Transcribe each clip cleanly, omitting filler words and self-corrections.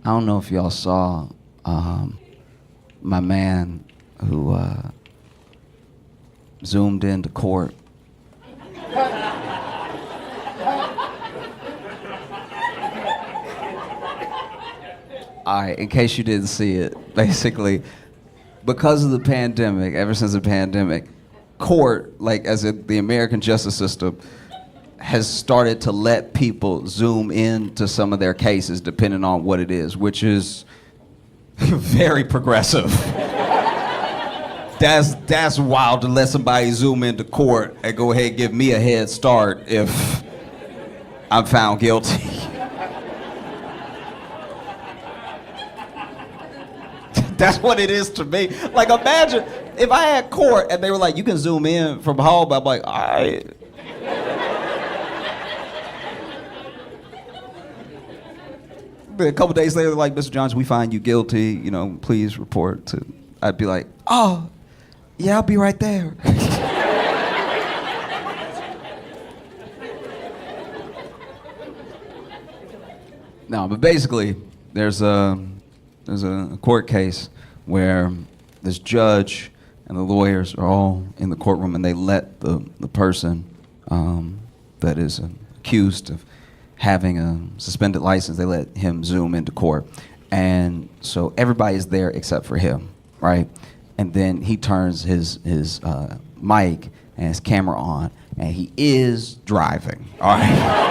I don't know if y'all saw my man who zoomed into court. All right, in case you didn't see it, basically, because of the pandemic, ever since the pandemic, court, like as in the American justice system, has started to let people zoom into some of their cases depending on what it is, which is very progressive. That's wild to let somebody zoom into court and go ahead and give me a head start if I'm found guilty. That's what it is to me. Like, imagine if I had court and they were like, you can zoom in from home. I'm like, all right. A couple days later, they're like, Mr. Johnson, we find you guilty. You know, please report to. I'd be like, oh, yeah, I'll be right there. No, but basically, there's a court case where this judge and the lawyers are all in the courtroom, and they let the person that is accused of having a suspended license, they let him zoom into court. And so everybody's there except for him, right? And then he turns his mic and his camera on, and he is driving, all right?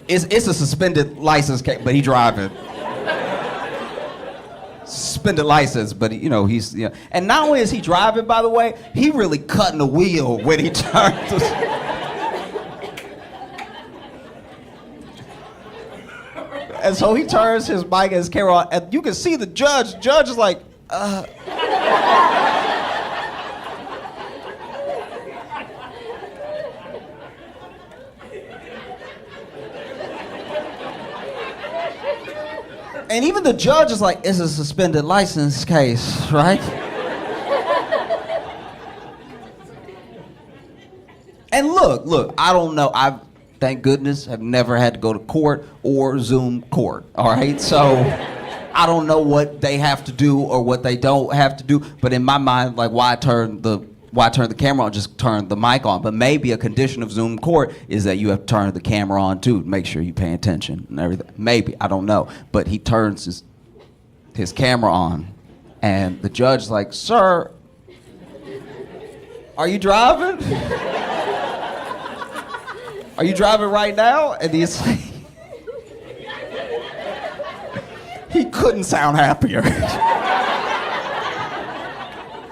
It's a suspended license case, but he driving. Suspended license, but he's. And not only is he driving, by the way, he really cutting the wheel when he turns. And so he turns his mic and his camera on, and you can see the judge. Judge is like, And even the judge is like, it's a suspended license case, right? And look, I don't know. Thank goodness, have never had to go to court or Zoom court, all right? So I don't know what they have to do or what they don't have to do, but in my mind, like, why turn the camera on, just turn the mic on? But maybe a condition of Zoom court is that you have to turn the camera on too, to make sure you pay attention and everything. Maybe, I don't know. But he turns his camera on, and the judge's like, sir, are you driving? Are you driving right now? And he's like, he couldn't sound happier.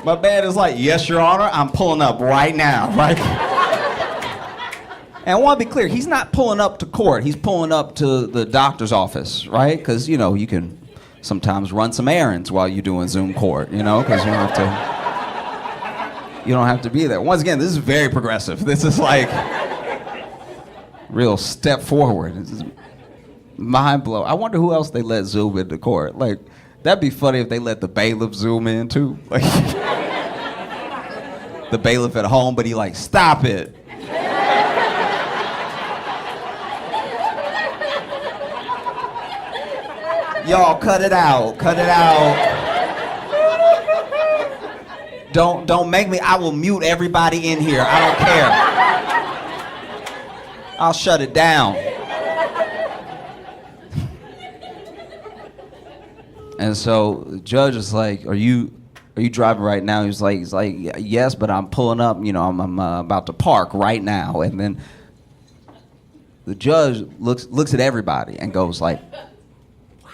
My man is like, yes, Your Honor, I'm pulling up right now, right? And I want to be clear, he's not pulling up to court. He's pulling up to the doctor's office, right? Because, you can sometimes run some errands while you're doing Zoom court, because you don't have to be there. Once again, this is very progressive. This is like real step forward. This is mind blowing. I wonder who else they let zoom into court. Like, that'd be funny if they let the bailiff zoom in too. Like, the bailiff at home, but he like, stop it. Y'all, cut it out. Don't make me, I will mute everybody in here. I don't care. I'll shut it down. And so the judge is like, are you driving right now? He's like, yes, but I'm pulling up, I'm about to park right now. And then the judge looks at everybody and goes like, wow.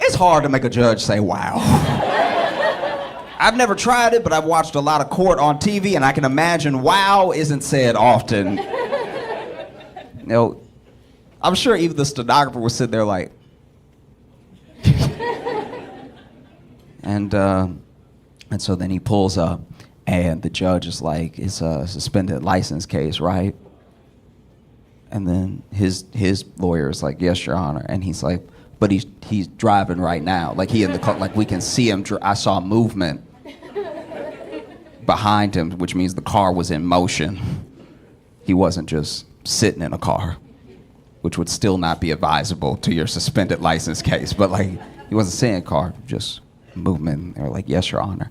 It's hard to make a judge say wow. I've never tried it, but I've watched a lot of court on TV, and I can imagine wow isn't said often. I'm sure even the stenographer was sitting there like, and so then he pulls up, and the judge is like, it's a suspended license case, right? And then his lawyer is like, yes, Your Honor. And he's like, but he's driving right now. Like, he in the car, like, we can see him. I saw movement. behind him, which means the car was in motion. He wasn't just sitting in a car, which would still not be advisable to your suspended license case. But like, he wasn't sitting in a car, just movement. They were like, yes, Your Honor.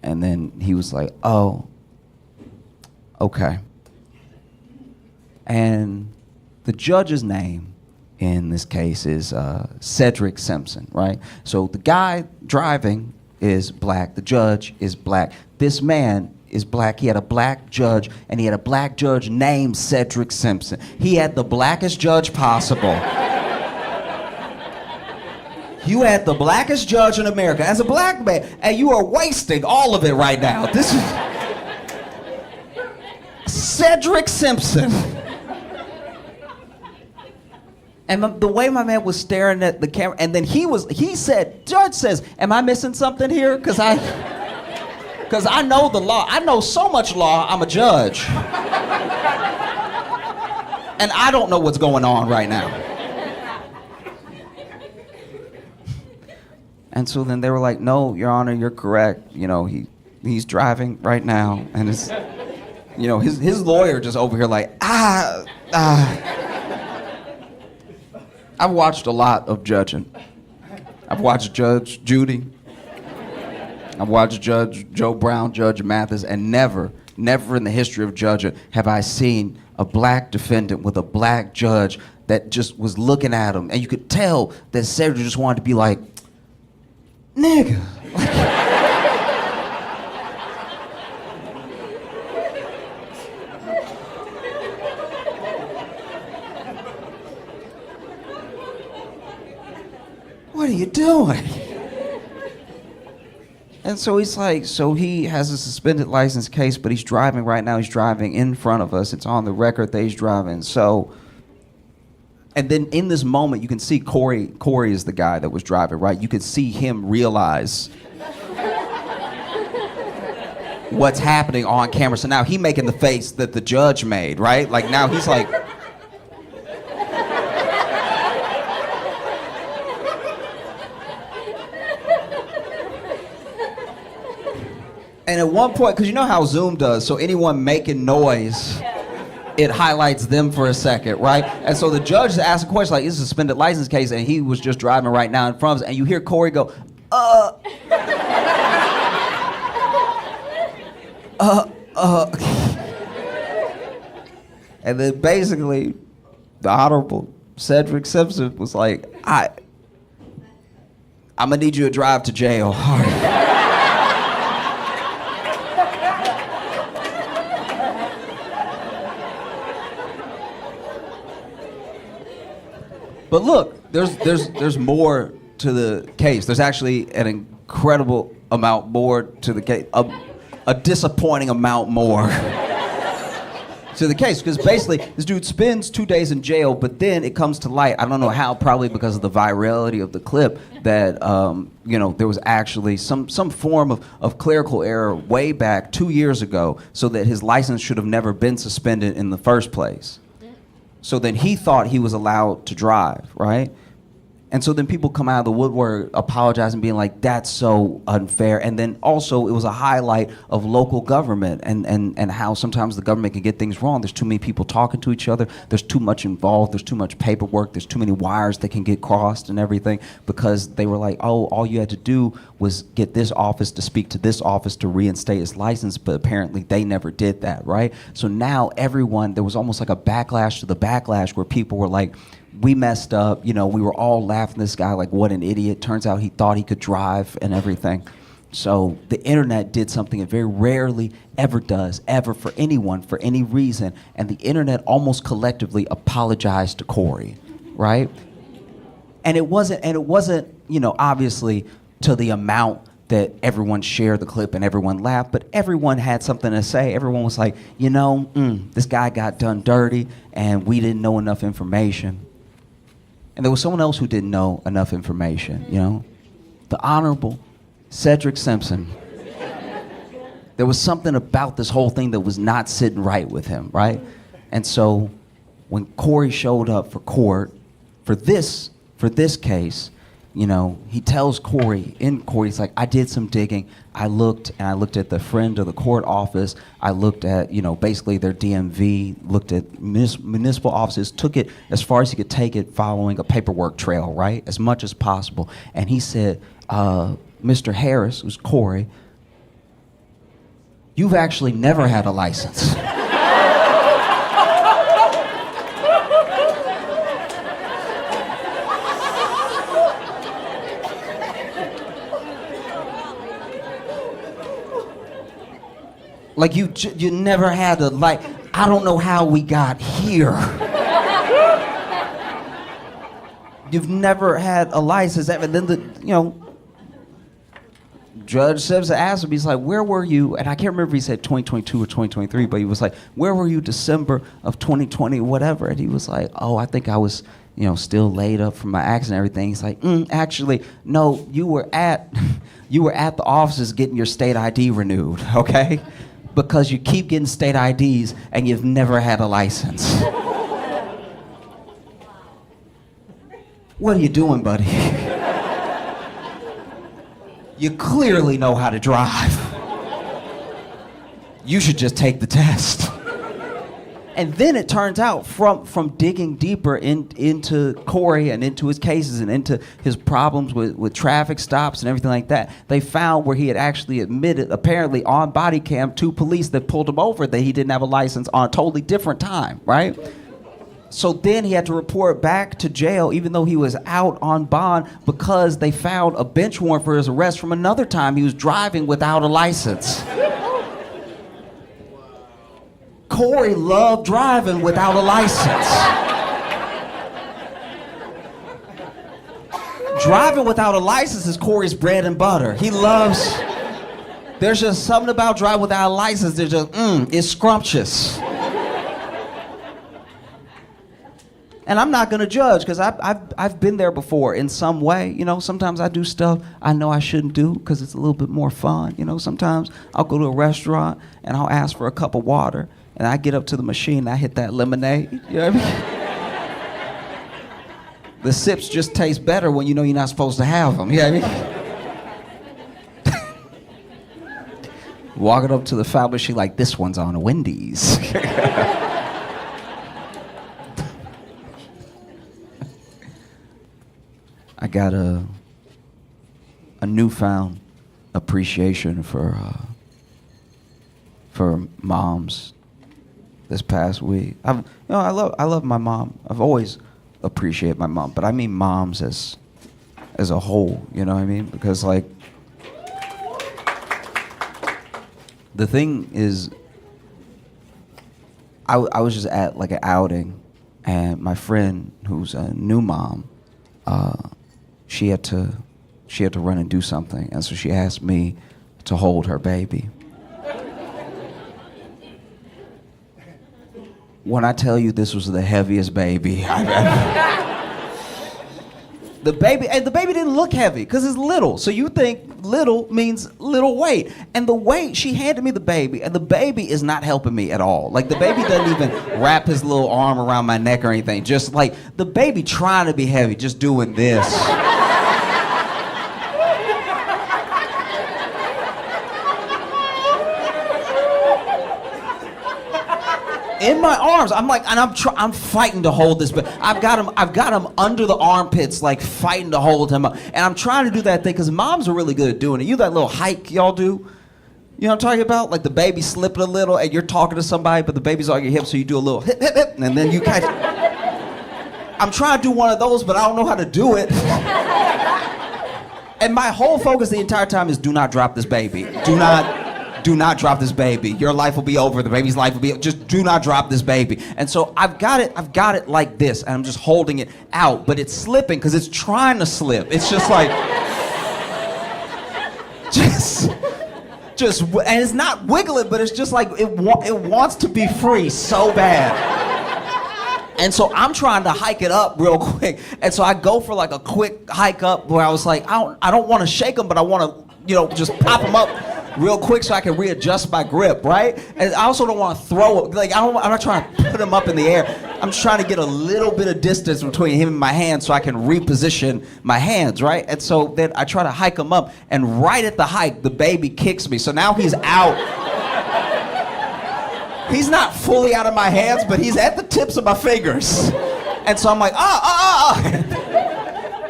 And then he was like, oh, okay. And the judge's name in this case is Cedric Simpson, right? So the guy driving is black, the judge is black. This man is black. He had a black judge, and he had a black judge named Cedric Simpson. He had the blackest judge possible. You had the blackest judge in America. As a black man, and you are wasting all of it right now. This is Cedric Simpson. And the way my man was staring at the camera, and then he said, judge says, am I missing something here? Because I know the law. I know so much law, I'm a judge. And I don't know what's going on right now. And so then they were like, no, Your Honor, you're correct. You know, he's driving right now. And it's, you know, his lawyer just over here like, I've watched a lot of judging. I've watched Judge Judy. I've watched Judge Joe Brown, Judge Mathis, and never in the history of judging have I seen a black defendant with a black judge that just was looking at him. And you could tell that Cedric just wanted to be like, nigga. What are you doing? And so he's like, so he has a suspended license case, but he's driving right now. He's driving in front of us. It's on the record that he's driving. So, and then in this moment, you can see Corey is the guy that was driving, right? You could see him realize what's happening on camera. So now he making the face that the judge made, right? Like now he's like, and at one point, because you know how Zoom does, so anyone making noise, it highlights them for a second, right? And so the judge asked a question like, it's a suspended license case, and he was just driving right now in front of us, and you hear Corey go, And then basically, the Honorable Cedric Simpson was like, I'm gonna need you to drive to jail. But look, there's more to the case. There's actually an incredible amount more to the case, a disappointing amount more to the case. Because basically, this dude spends 2 days in jail, but then it comes to light, I don't know how, probably because of the virality of the clip, that there was actually some form of clerical error way back 2 years ago, so that his license should have never been suspended in the first place. So then he thought he was allowed to drive, right? And so then people come out of the woodwork apologizing, being like, that's so unfair. And then also it was a highlight of local government and how sometimes the government can get things wrong. There's too many people talking to each other. There's too much involved. There's too much paperwork. There's too many wires that can get crossed and everything, because they were like, oh, all you had to do was get this office to speak to this office to reinstate his license, but apparently they never did that, right? So now there was almost like a backlash to the backlash, where people were like, we messed up, we were all laughing at this guy like, what an idiot. Turns out he thought he could drive and everything. So the internet did something it very rarely ever does, ever, for anyone, for any reason. And the internet almost collectively apologized to Corey, right? And it wasn't, obviously to the amount that everyone shared the clip and everyone laughed, but everyone had something to say. Everyone was like, this guy got done dirty and we didn't know enough information. And there was someone else who didn't know enough information, the Honorable Cedric Simpson. There was something about this whole thing that was not sitting right with him, right? And so when Corey showed up for court for this case, he tells Corey, he's like, I did some digging. I looked at the friend of the court office. I looked at, basically their DMV, looked at municipal offices, took it as far as he could take it following a paperwork trail, right? As much as possible. And he said, Mr. Harris, who's Corey, you've actually never had a license. Like you never had a I don't know how we got here. You've never had a license. And then Judge Sims asked him, he's like, where were you? And I can't remember if he said 2022 or 2023, but he was like, where were you December of 2020, whatever? And he was like, oh, I think I was, still laid up from my accident and everything. He's like, actually, no, you were at the offices getting your state ID renewed, okay? Because you keep getting state IDs and you've never had a license. What are you doing, buddy? You clearly know how to drive. You should just take the test. And then it turns out from digging deeper into Corey and into his cases and into his problems with traffic stops and everything like that, they found where he had actually admitted, apparently on body cam, to police that pulled him over that he didn't have a license on a totally different time, right? So then he had to report back to jail even though he was out on bond because they found a bench warrant for his arrest from another time he was driving without a license. Corey loved driving without a license. Driving without a license is Corey's bread and butter. He loves, there's just something about driving without a license that just, it's scrumptious. And I'm not gonna judge, because I've been there before in some way. Sometimes I do stuff I know I shouldn't do because it's a little bit more fun. Sometimes I'll go to a restaurant and I'll ask for a cup of water, and I get up to the machine and I hit that lemonade. You know what I mean? The sips just taste better when you know you're not supposed to have them. You know what I mean? Walking up to the fountain machine like, this one's on Wendy's. I got a newfound appreciation for moms this past week. I love my mom. I've always appreciated my mom, but I mean moms as a whole. You know what I mean? Because the thing is, I was just at an outing, and my friend who's a new mom, she had to run and do something, and so she asked me to hold her baby. When I tell you this was the heaviest baby I've ever... The baby didn't look heavy because it's little. So you think little means little weight. And the weight, she handed me the baby, and the baby is not helping me at all. The baby doesn't even wrap his little arm around my neck or anything. Just the baby trying to be heavy, just doing this. In my arms, I'm fighting to hold this, but I've got him under the armpits, fighting to hold him up, and I'm trying to do that thing because moms are really good at doing it. That little hike y'all do, you know what I'm talking about? The baby slipping a little, and you're talking to somebody, but the baby's on your hip, so you do a little hip, hip, hip, and then you catch. I'm trying to do one of those, but I don't know how to do it. And my whole focus the entire time is do not drop this baby. Do not drop this baby. Your life will be over. The baby's life will be, just do not drop this baby. And so I've got it like this, and I'm just holding it out, but it's slipping because it's trying to slip. It's just just, and it's not wiggling, but it's just it wants to be free so bad. And so I'm trying to hike it up real quick. And so I go for a quick hike up where I was I don't want to shake them, but I want to, just pop them up real quick so I can readjust my grip, right? And I also don't want to throw it. Like, I'm not trying to put him up in the air. I'm just trying to get a little bit of distance between him and my hands so I can reposition my hands, right? And so then I try to hike him up, and right at the hike, the baby kicks me. So now he's out. He's not fully out of my hands, but he's at the tips of my fingers. And so I'm like,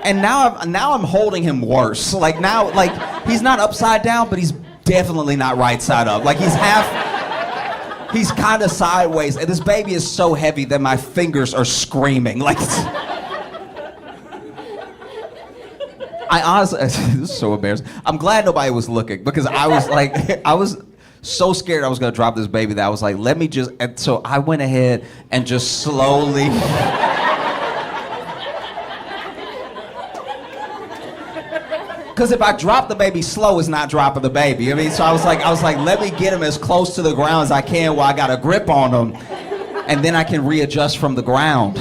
And now I'm holding him worse. Like now, like he's not upside down, but he's definitely not right side up. Like he's kind of sideways. And this baby is so heavy that my fingers are screaming. Like, I honestly, this is so embarrassing. I'm glad nobody was looking because I was so scared I was gonna drop this baby that I was like, let me just, and so I went ahead and just slowly. Because if I drop the baby slow, it's not dropping the baby. I mean, so I was like, let me get him as close to the ground as I can while I got a grip on him, and then I can readjust from the ground.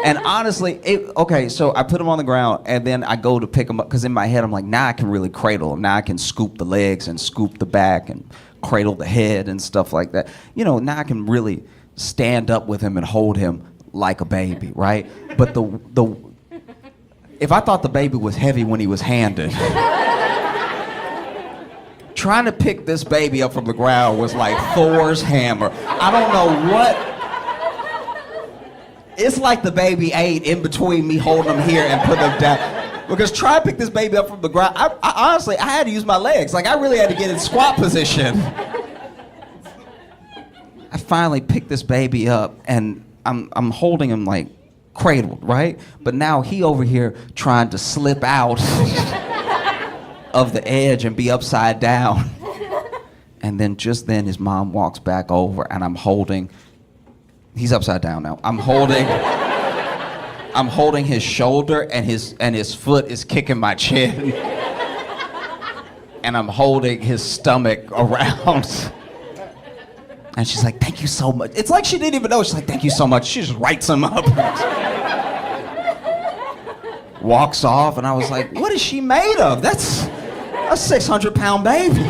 And honestly, okay, so I put him on the ground, and then I go to pick him up, because in my head I'm like, now I can really cradle him. Now I can scoop the legs and scoop the back and cradle the head and stuff like that. You know, now I can really stand up with him and hold him like a baby, right? But if I thought the baby was heavy when he was handed, trying to pick this baby up from the ground was like Thor's hammer. I don't know what. It's like the baby ate in between me holding him here and putting him down. Because trying to pick this baby up from the ground, I honestly, I had to use my legs. Like, I really had to get in squat position. I finally picked this baby up, and I'm holding him like cradled, right? But now he over here trying to slip out of the edge and be upside down. And then just then his mom walks back over, and I'm holding, he's upside down now. I'm holding his shoulder, and his foot is kicking my chin. And I'm holding his stomach around. And she's like, thank you so much. It's like she didn't even know. She's like, thank you so much. She just writes him up. Walks off, and I was like, what is she made of? That's a 600-pound baby.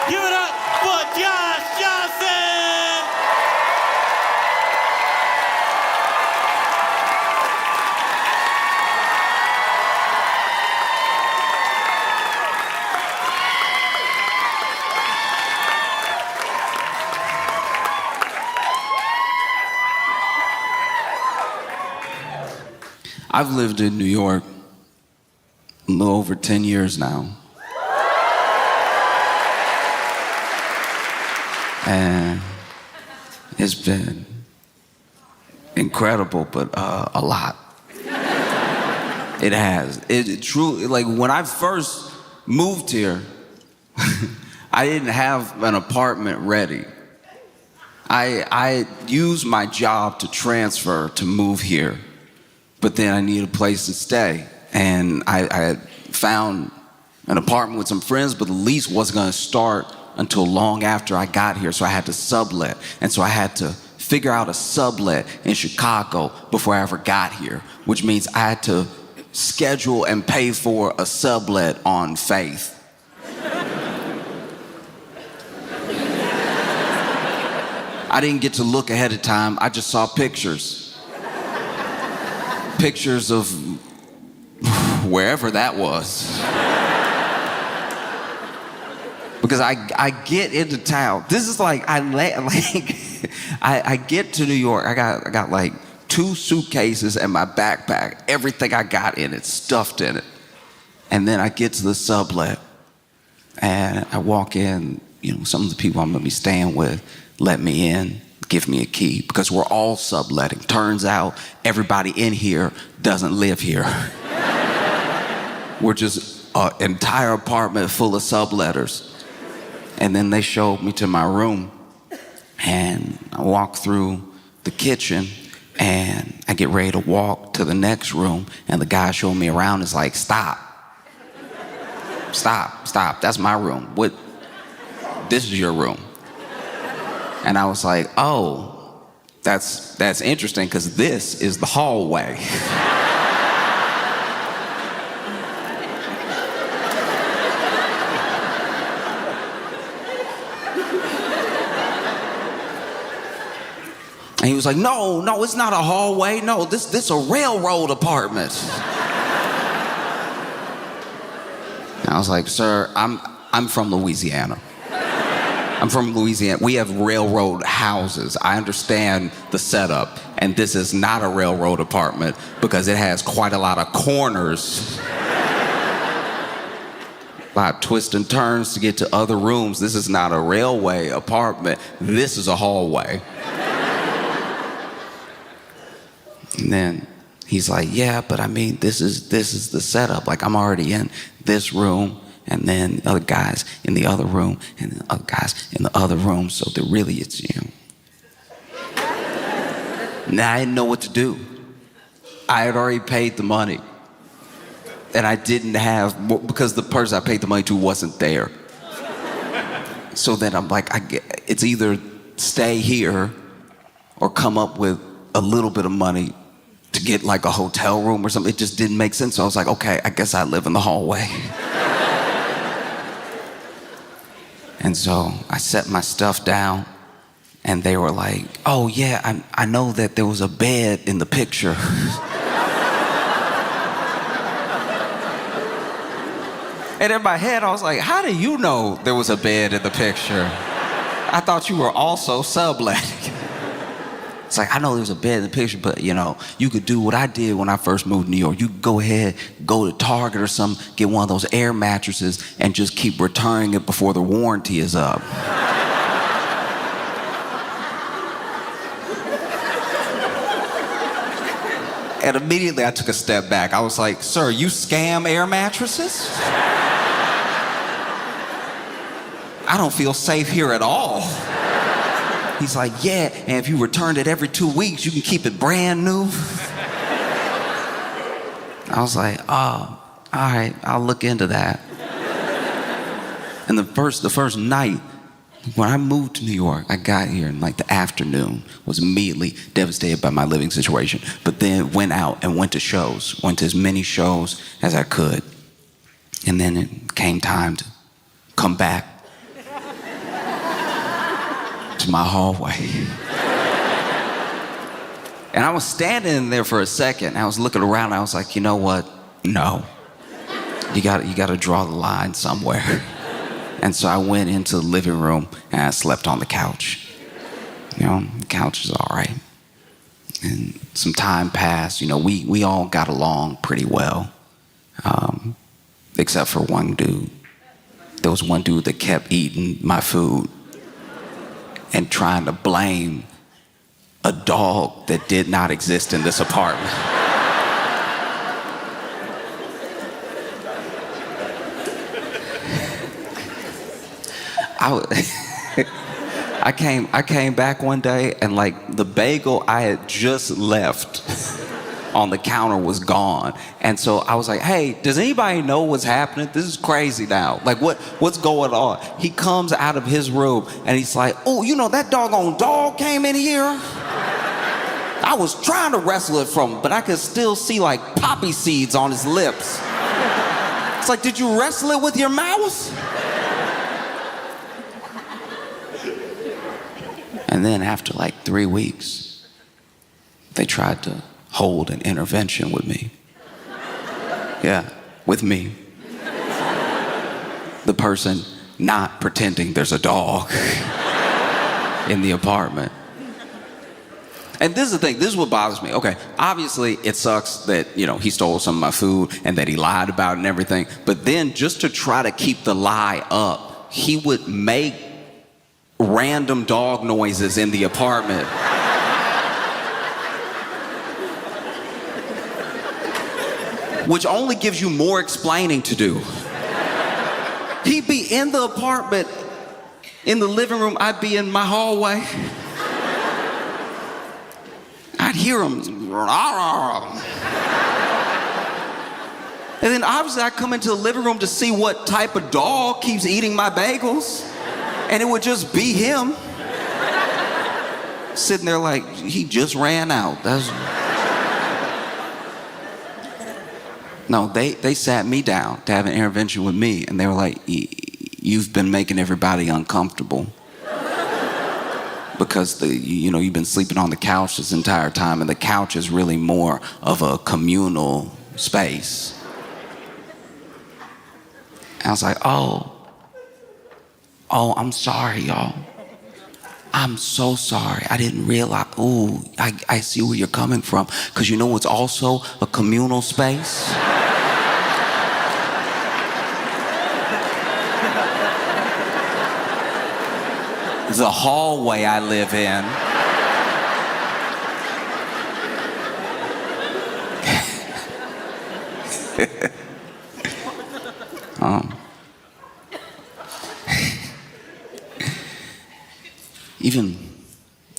Give it up for Josh Johnson! I've lived in New York a little over 10 years now. And it's been incredible, but a lot. It has. It truly, like when I first moved here, I didn't have an apartment ready. I used my job to transfer to move here, but then I needed a place to stay. And I had found an apartment with some friends, but the lease wasn't gonna start until long after I got here, so I had to sublet. And so I had to figure out a sublet in Chicago before I ever got here, which means I had to schedule and pay for a sublet on faith. I didn't get to look ahead of time, I just saw pictures. Pictures of wherever that was. Because I get into town. This is like I get to New York. I got like 2 suitcases and my backpack. Everything I got in it, stuffed in it. And then I get to the sublet, and I walk in. You know, some of the people I'm gonna be staying with let me in, give me a key, because we're all subletting. Turns out everybody in here doesn't live here. We're just an entire apartment full of subletters. And then they showed me to my room, and I walk through the kitchen, and I get ready to walk to the next room, and the guy showing me around is like, stop, that's my room. What? this is your room. And I was like, oh, that's interesting, because this is the hallway. And he was like, no, it's not a hallway. No, this a railroad apartment. And I was like, sir, I'm from Louisiana. I'm from Louisiana. We have railroad houses. I understand the setup. And this is not a railroad apartment because it has quite a lot of corners. A lot of twists and turns to get to other rooms. This is not a railway apartment. This is a hallway. And then he's like, yeah, but I mean, this is the setup. Like, I'm already in this room, and then other guys in the other room, and the other guys in the other room. So that really it's you. Now I didn't know what to do. I had already paid the money. And I didn't have, because the person I paid the money to wasn't there. So then I'm like, it's either stay here or come up with a little bit of money to get like a hotel room or something. It just didn't make sense. So I was like, okay, I guess I live in the hallway. And so I set my stuff down, and they were like, oh yeah, I know that there was a bed in the picture. And in my head, I was like, how do you know there was a bed in the picture? I thought you were also subletting. It's like, I know there's a bed in the picture, but you could do what I did when I first moved to New York. You could go ahead, go to Target or something, get one of those air mattresses, and just keep returning it before the warranty is up. And immediately I took a step back. I was like, sir, you scam air mattresses? I don't feel safe here at all. He's like, yeah, and if you returned it every 2 weeks, you can keep it brand new. I was like, oh, all right, I'll look into that. And the first night, when I moved to New York, I got here in like the afternoon, was immediately devastated by my living situation, but then went out and went to shows, went to as many shows as I could. And then it came time to come back to my hallway. And I was standing there for a second. I was looking around. I was like, you know what? No. You got to draw the line somewhere. And so I went into the living room and I slept on the couch. The couch is all right. And some time passed. We all got along pretty well, except for one dude. There was one dude that kept eating my food and trying to blame a dog that did not exist in this apartment. I came back one day, and like the bagel I had just left on the counter was gone. And so I was like, hey, does anybody know what's happening? This is crazy now. Like, what's going on? He comes out of his room and he's like, oh, that doggone dog came in here? I was trying to wrestle it from him, but I could still see like poppy seeds on his lips. It's like, did you wrestle it with your mouth? And then after like 3 weeks, they tried to hold an intervention with me. Yeah, with me. The person not pretending there's a dog in the apartment. And this is the thing, this is what bothers me. Okay, obviously it sucks that, he stole some of my food and that he lied about it and everything. But then just to try to keep the lie up, he would make random dog noises in the apartment. Which only gives you more explaining to do. He'd be in the apartment, in the living room, I'd be in my hallway. I'd hear him. And then obviously I come into the living room to see what type of dog keeps eating my bagels. And it would just be him. Sitting there like, he just ran out. No, they sat me down to have an intervention with me, and they were like, you've been making everybody uncomfortable. Because you've been sleeping on the couch this entire time, and the couch is really more of a communal space. And I was like, oh, I'm sorry, y'all. I'm so sorry. I didn't realize. Ooh, I see where you're coming from. Because you know it's also a communal space? The hallway I live in.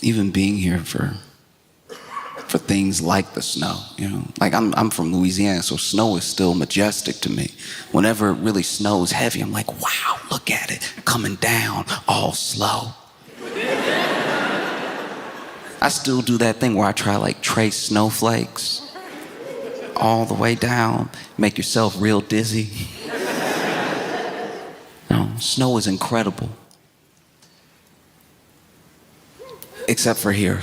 Even being here for things like the snow, like I'm from Louisiana, so snow is still majestic to me. Whenever it really snows heavy, I'm like, wow, look at it coming down all slow. I still do that thing where I try like trace snowflakes all the way down, make yourself real dizzy. No, snow is incredible. Except for here.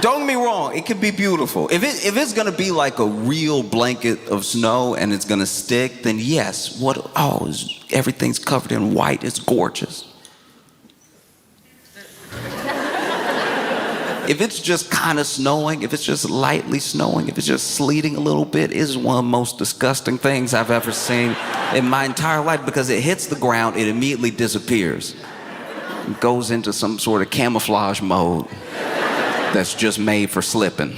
Don't get me wrong, it can be beautiful. If it's gonna be like a real blanket of snow and it's gonna stick, then yes, everything's covered in white, it's gorgeous. If it's just kind of snowing, if it's just lightly snowing, if it's just sleeting a little bit, it's one of the most disgusting things I've ever seen in my entire life, because it hits the ground, it immediately disappears. It goes into some sort of camouflage mode that's just made for slipping.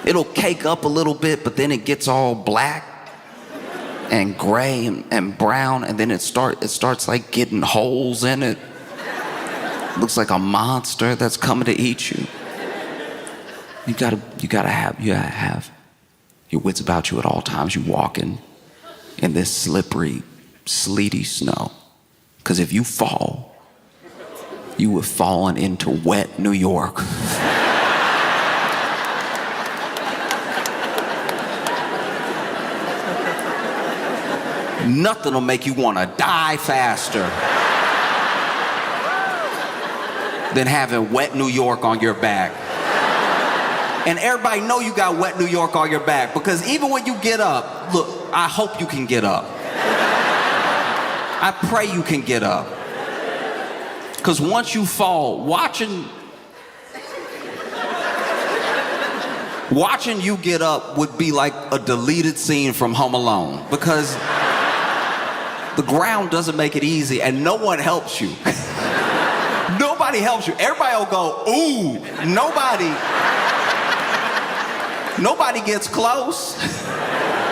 It'll cake up a little bit, but then it gets all black and gray and brown, and then it starts like getting holes in it. Looks like a monster that's coming to eat you. You gotta have your wits about you at all times. You walking in this slippery, sleety snow. Because if you fall, you have fallen into wet New York. Nothing will make you want to die faster than having wet New York on your back. And everybody know you got wet New York on your back, because even when you get up, look, I hope you can get up. I pray you can get up. Because once you fall, watching you get up would be like a deleted scene from Home Alone, because the ground doesn't make it easy and no one helps you. Nobody helps you. Everybody will go, ooh. Nobody gets close.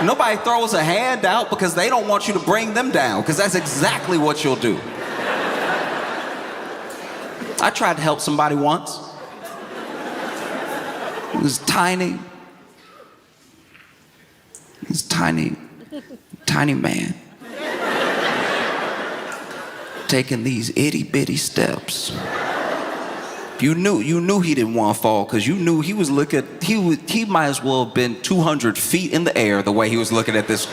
Nobody throws a hand out because they don't want you to bring them down, because that's exactly what you'll do. I tried to help somebody once. It was tiny. This tiny man. Taking these itty bitty steps. You knew he didn't want to fall, because you knew he might as well have been 200 feet in the air the way he was looking at this.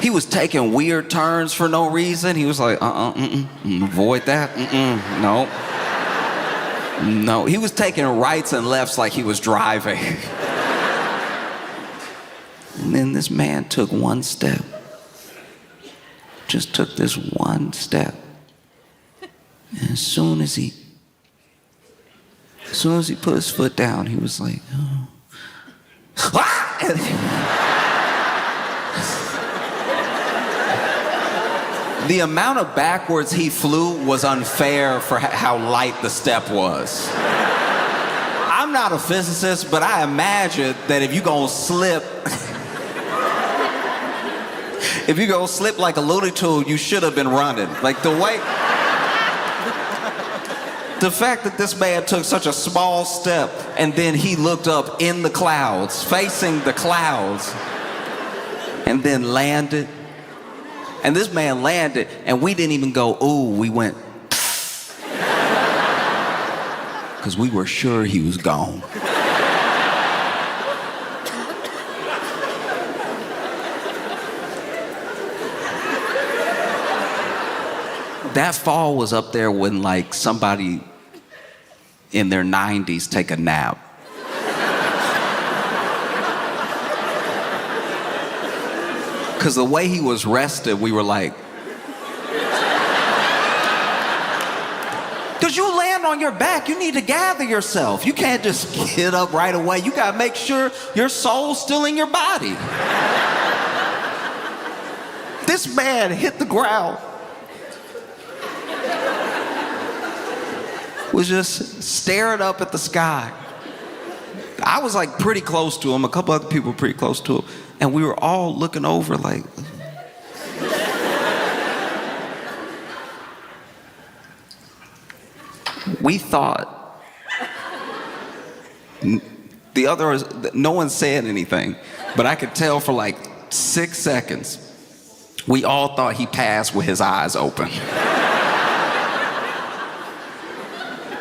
He was taking weird turns for no reason. He was like, avoid that, no. No, he was taking rights and lefts like he was driving. And then this man took one step. Just took this one step. And as soon as he put his foot down, he was like, oh. The amount of backwards he flew was unfair for how light the step was. I'm not a physicist, but I imagine that if you're gonna slip like a Looney Tune, you should have been running. Like the way The fact that this man took such a small step and then he looked up in the clouds, facing the clouds, and then landed. And this man landed, and we didn't even go, ooh, we went, because we were sure he was gone. That fall was up there when like somebody in their 90s take a nap. Because the way he was rested, we were like, because you land on your back, you need to gather yourself. You can't just get up right away. You gotta make sure your soul's still in your body. This man hit the ground, was just staring up at the sky. I was like pretty close to him, a couple other people were pretty close to him, and we were all looking over like, we thought, the others, no one said anything, but I could tell for like 6 seconds, we all thought he passed with his eyes open.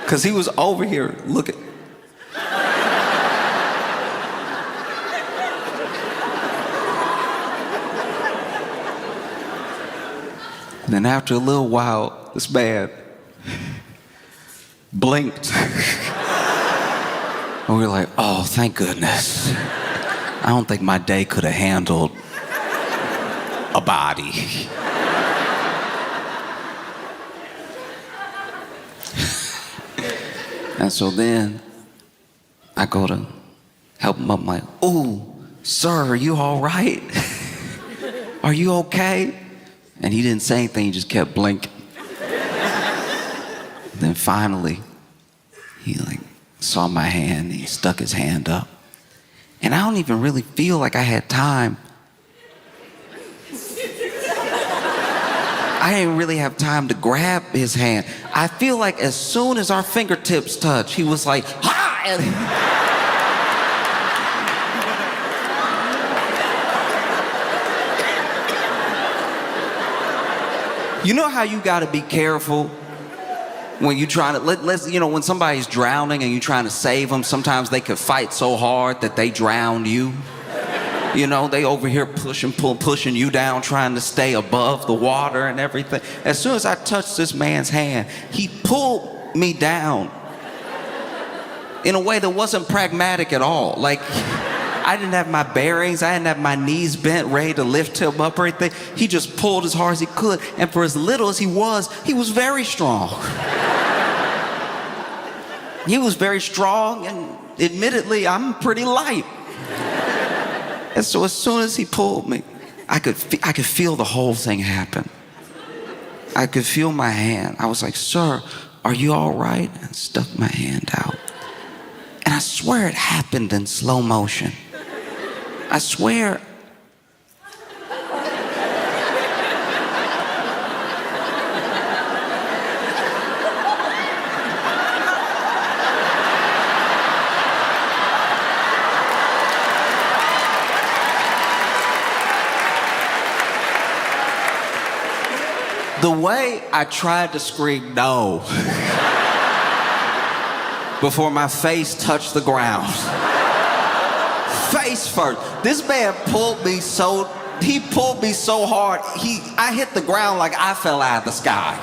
Because he was over here looking. And then after a little while, this man blinked. And we were like, oh, thank goodness. I don't think my day could have handled a body. And so then I go to help him up. I'm like, ooh, sir, are you all right? Are you okay? And he didn't say anything, he just kept blinking. Then finally, he like saw my hand, he stuck his hand up. And I don't even really feel like I had time. I didn't really have time to grab his hand. I feel like as soon as our fingertips touched, he was like, ha! You know how you gotta be careful when you try to, when somebody's drowning and you're trying to save them, sometimes they could fight so hard that they drown you. You know, they over here pushing you down, trying to stay above the water and everything. As soon as I touched this man's hand, he pulled me down in a way that wasn't pragmatic at all. Like, I didn't have my bearings, I didn't have my knees bent, ready to lift him up or anything. He just pulled as hard as he could, and for as little as he was very strong. He was very strong, and admittedly, I'm pretty light. And so as soon as he pulled me, I could feel the whole thing happen. I could feel my hand. I was like, sir, are you all right? And stuck my hand out. And I swear it happened in slow motion. I swear. The way I tried to scream no before my face touched the ground. Face first. This man pulled me so hard, I hit the ground like I fell out of the sky.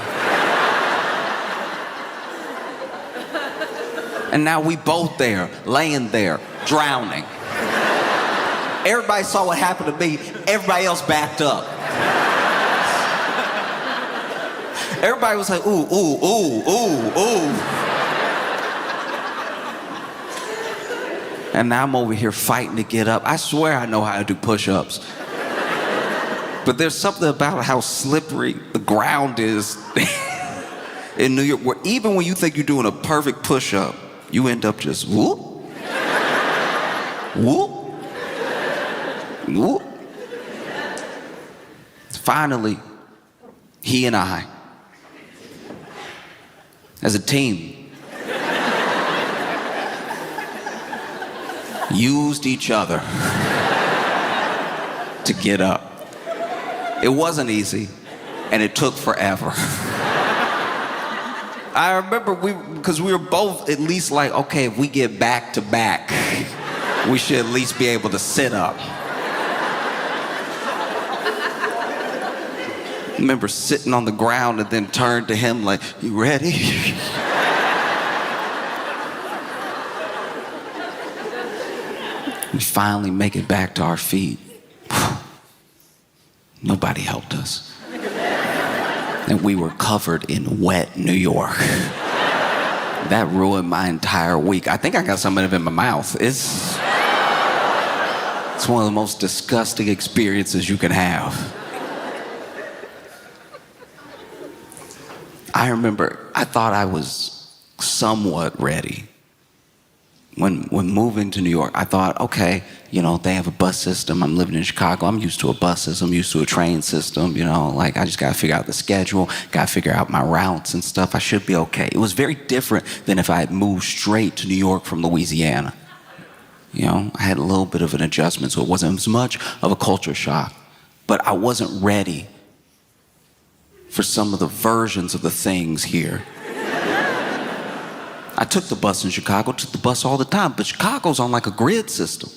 And now we both there, laying there, drowning. Everybody saw what happened to me, everybody else backed up. Everybody was like, ooh, ooh, ooh, ooh, ooh. And now I'm over here fighting to get up. I swear I know how to do push-ups. But there's something about how slippery the ground is in New York, where even when you think you're doing a perfect push-up, you end up just whoop, whoop, whoop. Finally, he and I, as a team, used each other to get up. It wasn't easy, and it took forever. I remember because we were both at least like, okay, if we get back to back, we should at least be able to sit up. I remember sitting on the ground and then turned to him like, you ready? We finally make it back to our feet. Nobody helped us. And we were covered in wet New York. That ruined my entire week. I think I got some of it in my mouth. It's one of the most disgusting experiences you can have. I remember I thought I was somewhat ready. When moving to New York, I thought, okay, you know, they have a bus system. I'm living in Chicago. I'm used to a bus system, used to a train system, you know, like I just got to figure out the schedule, got to figure out my routes and stuff. I should be okay. It was very different than if I had moved straight to New York from Louisiana. You know, I had a little bit of an adjustment, so it wasn't as much of a culture shock. But I wasn't ready for some of the versions of the things here. I took the bus in Chicago, took the bus all the time, but Chicago's on like a grid system.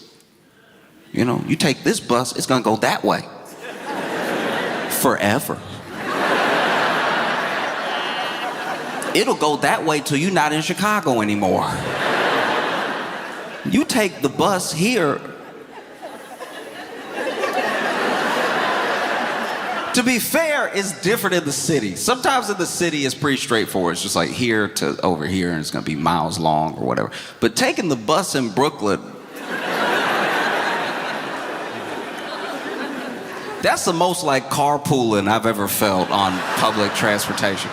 You know, you take this bus, it's gonna go that way. Forever. It'll go that way till you're not in Chicago anymore. You take the bus here. To be fair, it's different in the city. Sometimes in the city, it's pretty straightforward. It's just like here to over here, and it's gonna be miles long or whatever. But taking the bus in Brooklyn, that's the most like carpooling I've ever felt on public transportation.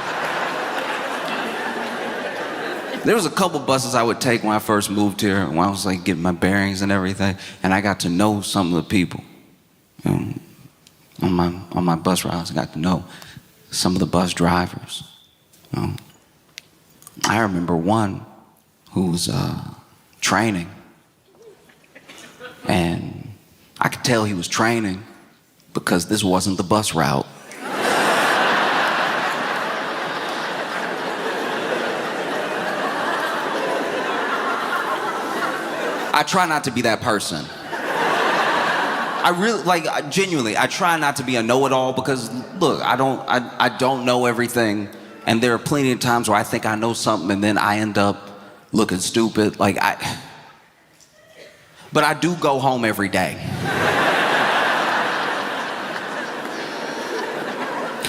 There was a couple buses I would take when I first moved here, when I was like getting my bearings and everything, and I got to know some of the people. You know, on my bus routes, I got to know some of the bus drivers. You know, I remember one who was training, and I could tell he was training because this wasn't the bus route. I try not to be that person. I really, like, genuinely, I try not to be a know-it-all because, look, I don't know everything, and there are plenty of times where I think I know something and then I end up looking stupid. But I do go home every day.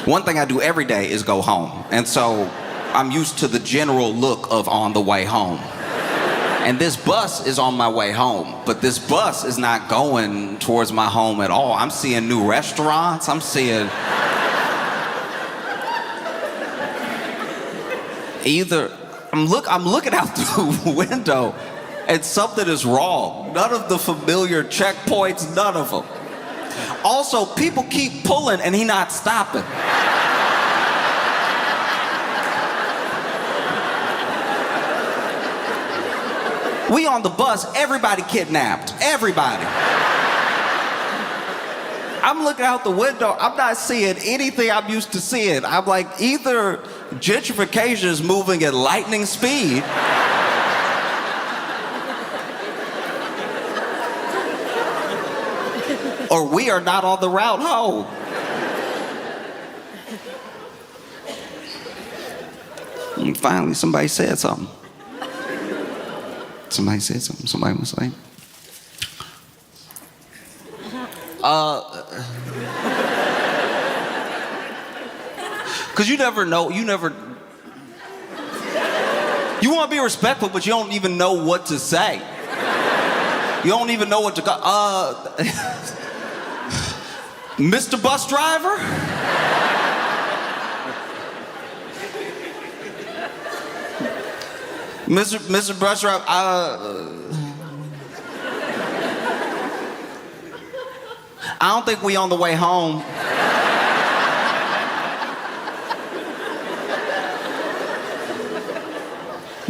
One thing I do every day is go home, and so I'm used to the general look of on the way home. And this bus is on my way home, but this bus is not going towards my home at all. I'm seeing new restaurants. I'm seeing I'm looking out the window and something is wrong. None of the familiar checkpoints, none of them. Also, people keep pulling and he not stopping. We on the bus, everybody kidnapped. Everybody. I'm looking out the window, I'm not seeing anything I'm used to seeing. I'm like, either gentrification is moving at lightning speed, or we are not on the route home. And finally, somebody said something. Somebody said something. Somebody was like, because you never know, you want to be respectful, but you don't even know what to say. You don't even know what to go, Mr. Bus Driver? Mr. Bus Driver, I don't think we on the way home.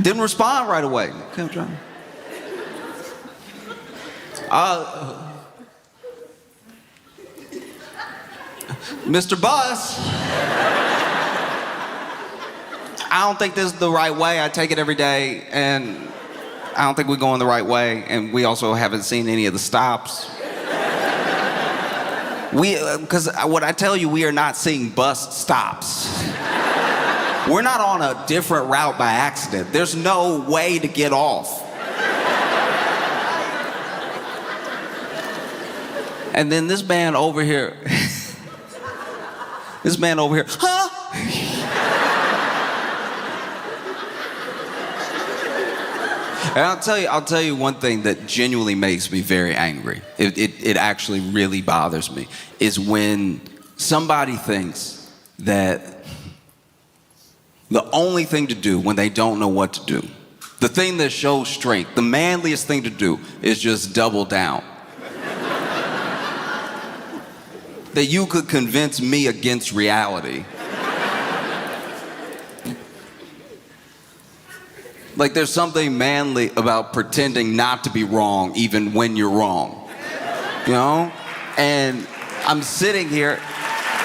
Didn't respond right away. Kept trying. Mr. Bus, I don't think this is the right way. I take it every day, and I don't think we're going the right way, and we also haven't seen any of the stops. Because what I tell you, we are not seeing bus stops. We're not on a different route by accident. There's no way to get off. And then this man over here, huh? And I'll tell you one thing that genuinely makes me very angry. It actually really bothers me, is when somebody thinks that the only thing to do when they don't know what to do, the thing that shows strength, the manliest thing to do is just double down. That you could convince me against reality. Like, there's something manly about pretending not to be wrong even when you're wrong, you know? And I'm sitting here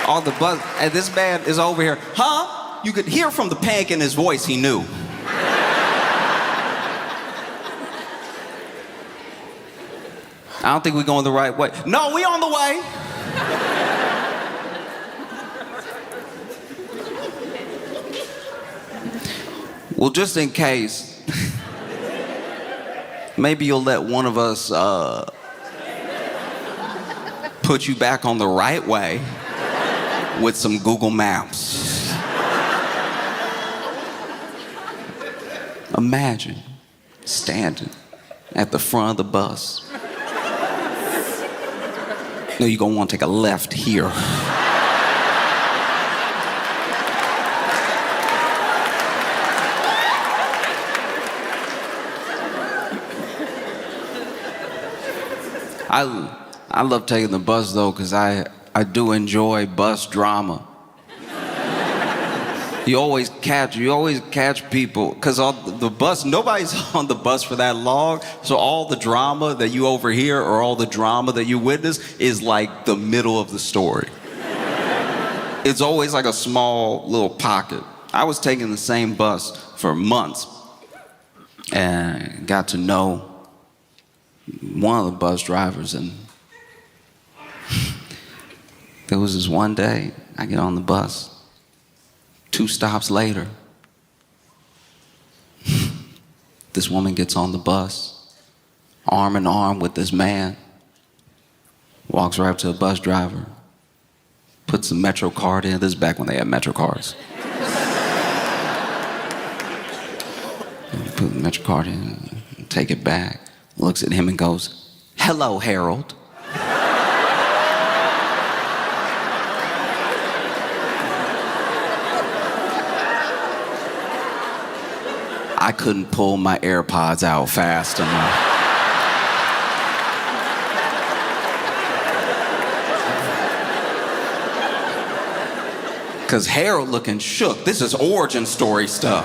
on the bus, and this man is over here, huh? You could hear from the panic in his voice, he knew. I don't think we're going the right way. No, we on the way. Well, just in case, maybe you'll let one of us put you back on the right way with some Google Maps. Imagine standing at the front of the bus. No, you're gonna want to take a left here. I love taking the bus though, because I do enjoy bus drama. You always catch people, because on the bus, nobody's on the bus for that long, so all the drama that you overhear or all the drama that you witness is like the middle of the story. It's always like a small little pocket. I was taking the same bus for months and got to know one of the bus drivers, and there was this one day I get on the bus. 2 stops later, this woman gets on the bus, arm in arm with this man, walks right up to a bus driver, puts the Metro card in. This is back when they had Metro cards. Put the Metro card in, take it back, looks at him and goes, "Hello, Harold." I couldn't pull my AirPods out fast enough. Because Harold looking shook. This is origin story stuff.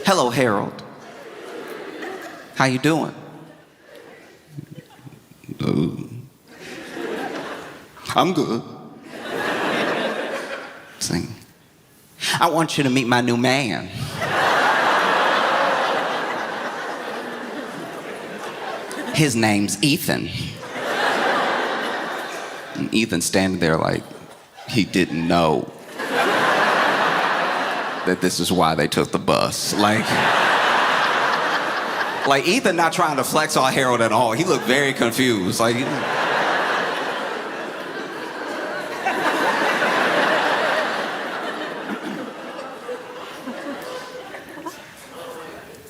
"Hello, Harold. How you doing?" "I'm good." Saying, "I want you to meet my new man. His name's Ethan." And Ethan's standing there like he didn't know that this is why they took the bus. Like Ethan not trying to flex on Harold at all. He looked very confused. Like,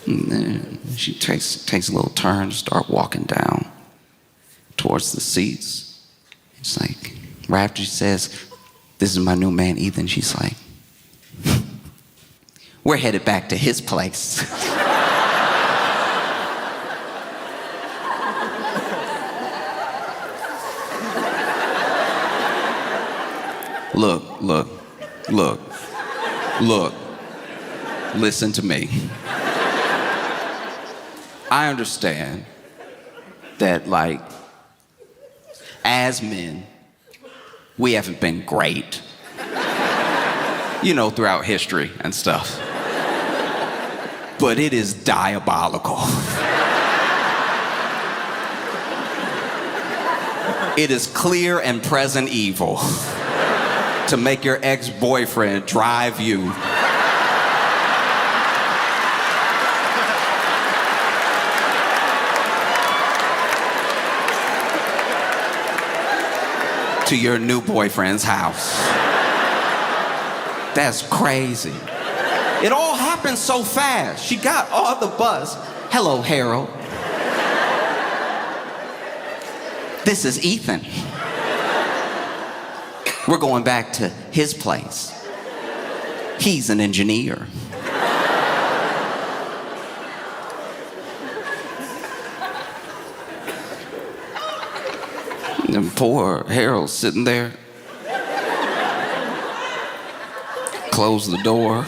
and then she takes a little turn, start walking down towards the seats. It's like, right after she says, "This is my new man, Ethan," she's like, "We're headed back to his place." Look. Listen to me. I understand that, like, as men, we haven't been great, you know, throughout history and stuff. But it is diabolical. It is clear and present evil to make your ex-boyfriend drive you to your new boyfriend's house. That's crazy. It all happened so fast. She got on the bus. Hello, Harold. This is Ethan. We're going back to his place. He's an engineer. And poor Harold sitting there. Close the door.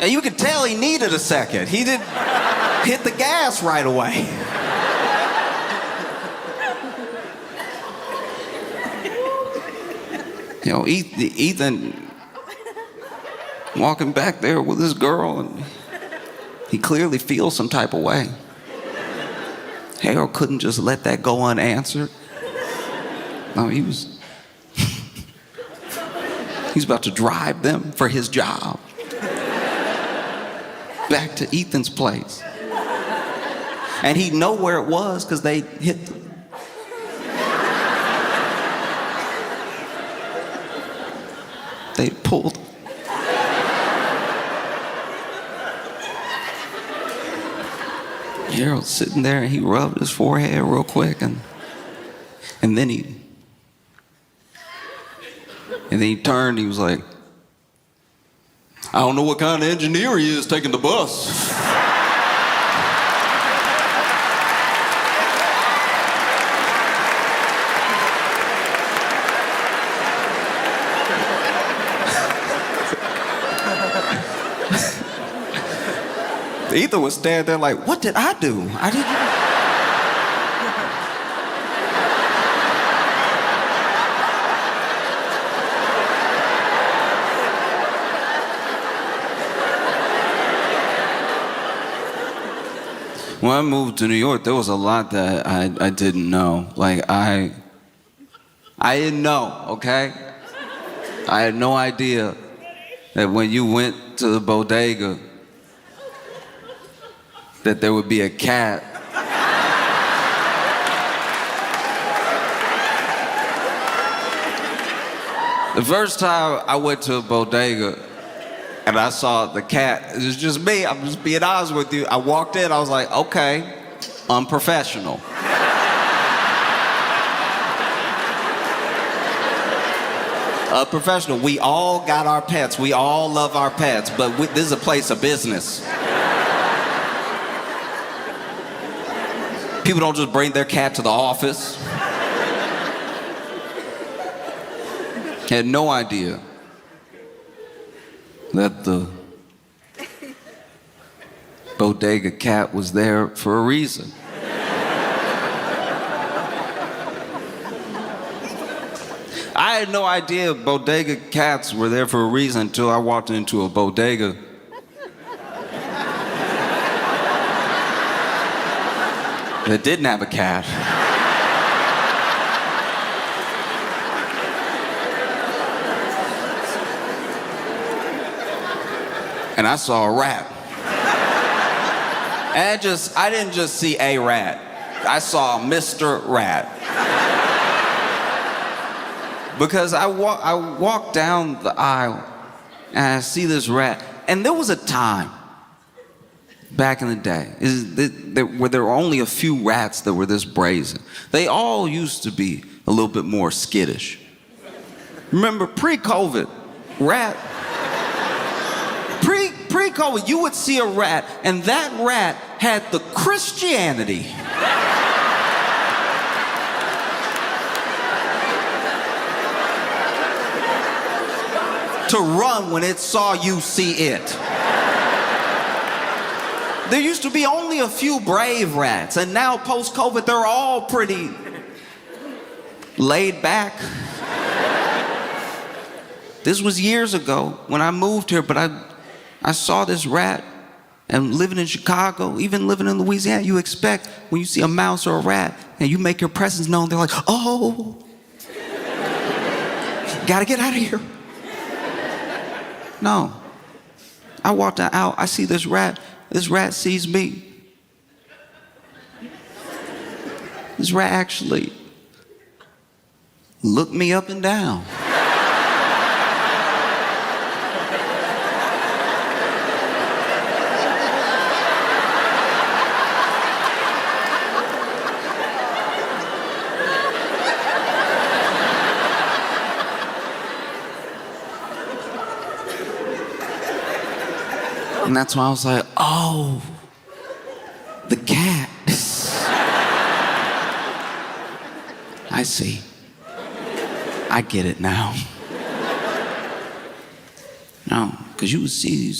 And you could tell he needed a second. He didn't hit the gas right away. You know, Ethan walking back there with this girl, and he clearly feels some type of way. Harold couldn't just let that go unanswered. No, he was about to drive them for his job back to Ethan's place. And he'd know where it was because they hit they pulled. Harold's sitting there and he rubbed his forehead real quick and then he turned, he was like, I don't know what kind of engineer he is taking the bus. Ethan was standing there like, what did I do? I didn't. When I moved to New York, there was a lot that I didn't know. Like, I didn't know, okay? I had no idea that when you went to the Bodega, that there would be a cat. The first time I went to a Bodega and I saw the cat, it was just me, I'm just being honest with you. I walked in, I was like, okay, unprofessional. Unprofessional. We all got our pets, we all love our pets, but this is a place of business. People don't just bring their cat to the office. Had no idea that the Bodega cat was there for a reason. I had no idea Bodega cats were there for a reason until I walked into a bodega. That didn't have a cat. And I saw a rat. And I didn't just see a rat. I saw Mr. Rat. Because I walked down the aisle and I see this rat. And there was a time back in the day where there were only a few rats that were this brazen. They all used to be a little bit more skittish. Remember, pre-COVID, pre-COVID, you would see a rat, and that rat had the Christianity to run when it saw you see it. There used to be only a few brave rats, and now post-COVID, they're all pretty laid back. This was years ago when I moved here, but I saw this rat, and living in Chicago, even living in Louisiana, you expect when you see a mouse or a rat and you make your presence known, they're like, oh, gotta get out of here. No. I walked out, I see this rat sees me. This rat actually looked me up and down. And that's why I was like, oh, the cat. I see. I get it now. No, because you would see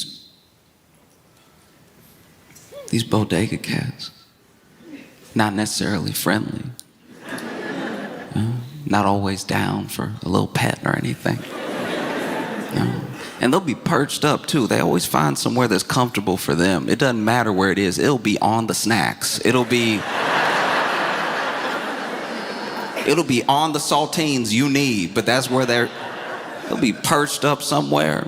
these bodega cats, not necessarily friendly, not always down for a little pet or anything. No. And they'll be perched up too. They always find somewhere that's comfortable for them. It doesn't matter where it is. It'll be on the snacks. It'll be on the saltines you need, but that's where they'll be perched up somewhere.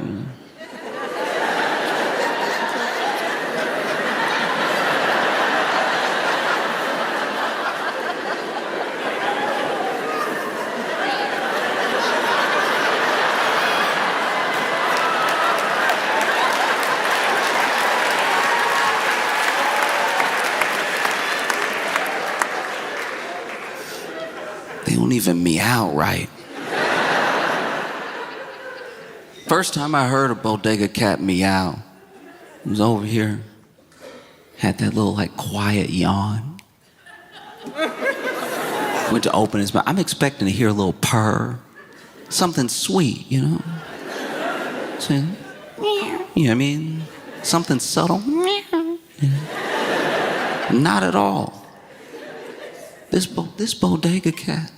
They don't even meow right. First time I heard a bodega cat meow, it was over here. Had that little like quiet yawn. Went to open his mouth. I'm expecting to hear a little purr. Something sweet, you know? So, you know what I mean? Something subtle. Not at all. This bodega cat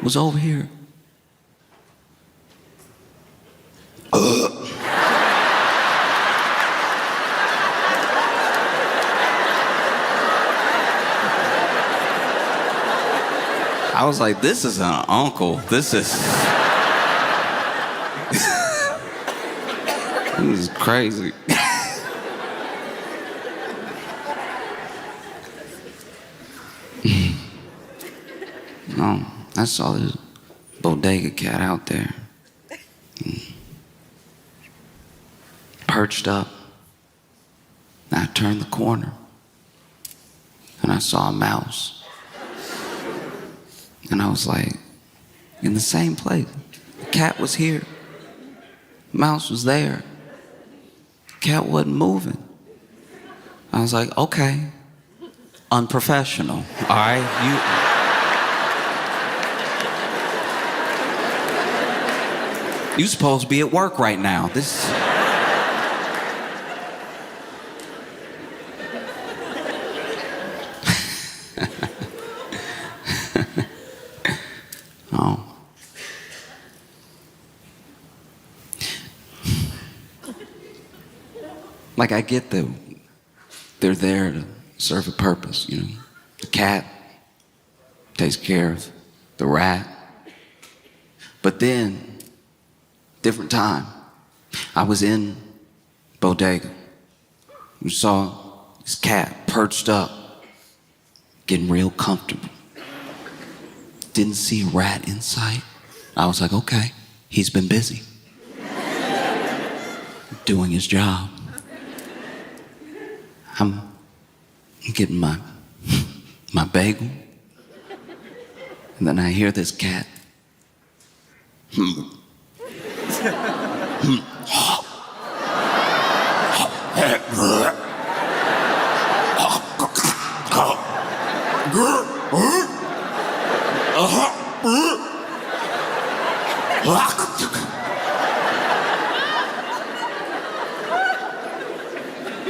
was over here. I was like, this is an uncle. This is crazy. No, I saw this bodega cat out there, perched up. And I turned the corner, and I saw a mouse. And I was like, in the same place. The cat was here. Mouse was there. Cat wasn't moving. I was like, okay, unprofessional, all right? You supposed to be at work right now. This. Oh. Like, I get that they're there to serve a purpose, you know. The cat takes care of the rat. But then, different time, I was in Bodega. We saw this cat perched up, getting real comfortable. Didn't see a rat in sight. I was like, okay, he's been busy. Doing his job. I'm getting my bagel. And then I hear this cat.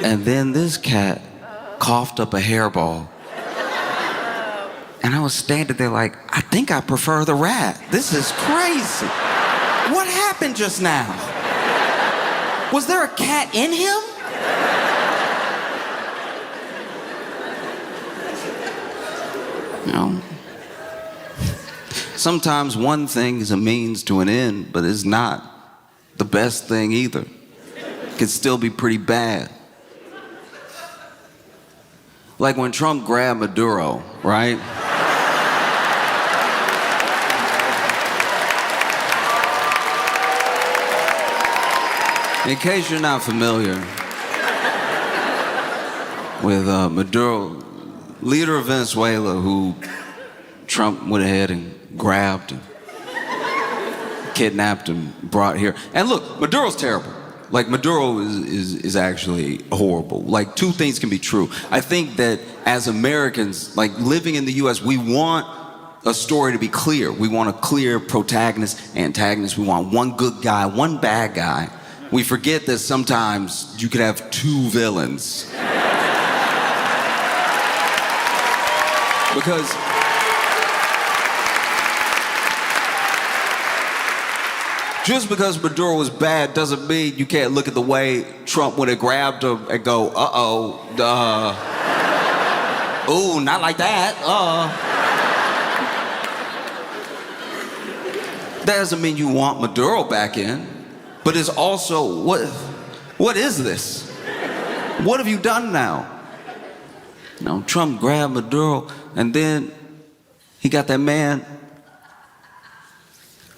And then this cat coughed up a hairball. And I was standing there like, I think I prefer the rat. This is crazy. What happened just now? Was there a cat in him? You know, sometimes one thing is a means to an end, but it's not the best thing either. It can still be pretty bad. Like when Trump grabbed Maduro, right? In case you're not familiar with Maduro, leader of Venezuela, who Trump went ahead and grabbed and kidnapped and brought here. And look, Maduro's terrible. Like, Maduro is actually horrible. Like, two things can be true. I think that as Americans, like, living in the US, we want a story to be clear. We want a clear protagonist, antagonist. We want one good guy, one bad guy. We forget that sometimes you could have two villains. Because just because Maduro was bad doesn't mean you can't look at the way Trump would have grabbed him and go, ooh, not like that, That doesn't mean you want Maduro back in, but it's also, what is this? What have you done now? You know, Trump grabbed Maduro, and then he got that man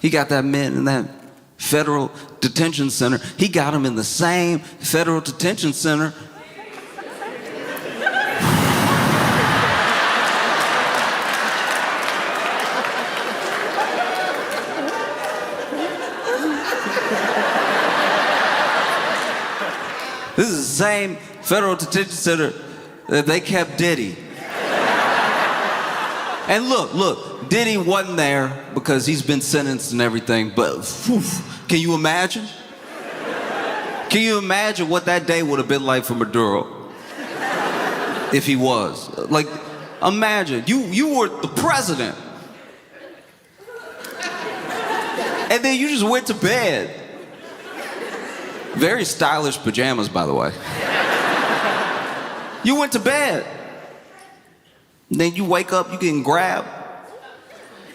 in that federal detention center. He got him in the same federal detention center. This is the same federal detention center that they kept Diddy. And look, Diddy wasn't there because he's been sentenced and everything, but whew, can you imagine? Can you imagine what that day would have been like for Maduro if he was? Like, imagine, you were the president, and then you just went to bed. Very stylish pajamas, by the way. You went to bed. Then you wake up, you getting grabbed.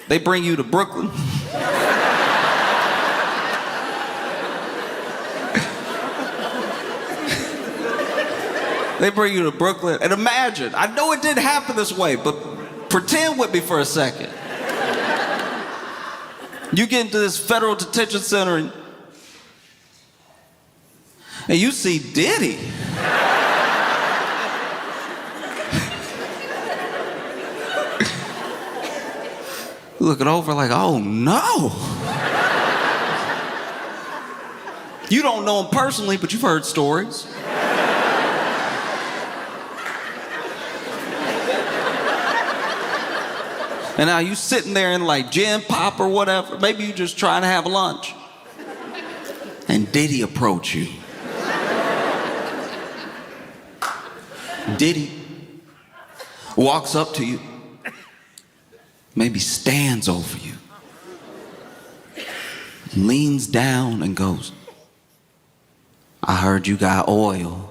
They bring you to Brooklyn. They bring you to Brooklyn. And imagine, I know it didn't happen this way, but pretend with me for a second. You get into this federal detention center and you see Diddy. Looking over like, oh no. You don't know him personally, but you've heard stories. And now you sitting there in like gin pop or whatever. Maybe you just trying to have lunch. And Diddy approach you. Diddy walks up to you, maybe stands over you, leans down and goes, I heard you got oil.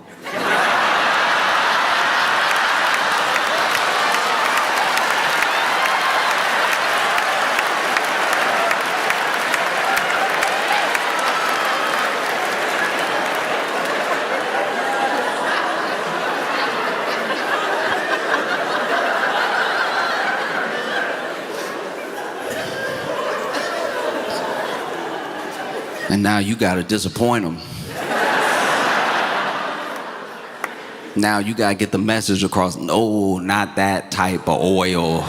And now you gotta disappoint them. Now you gotta get the message across. No, not that type of oil.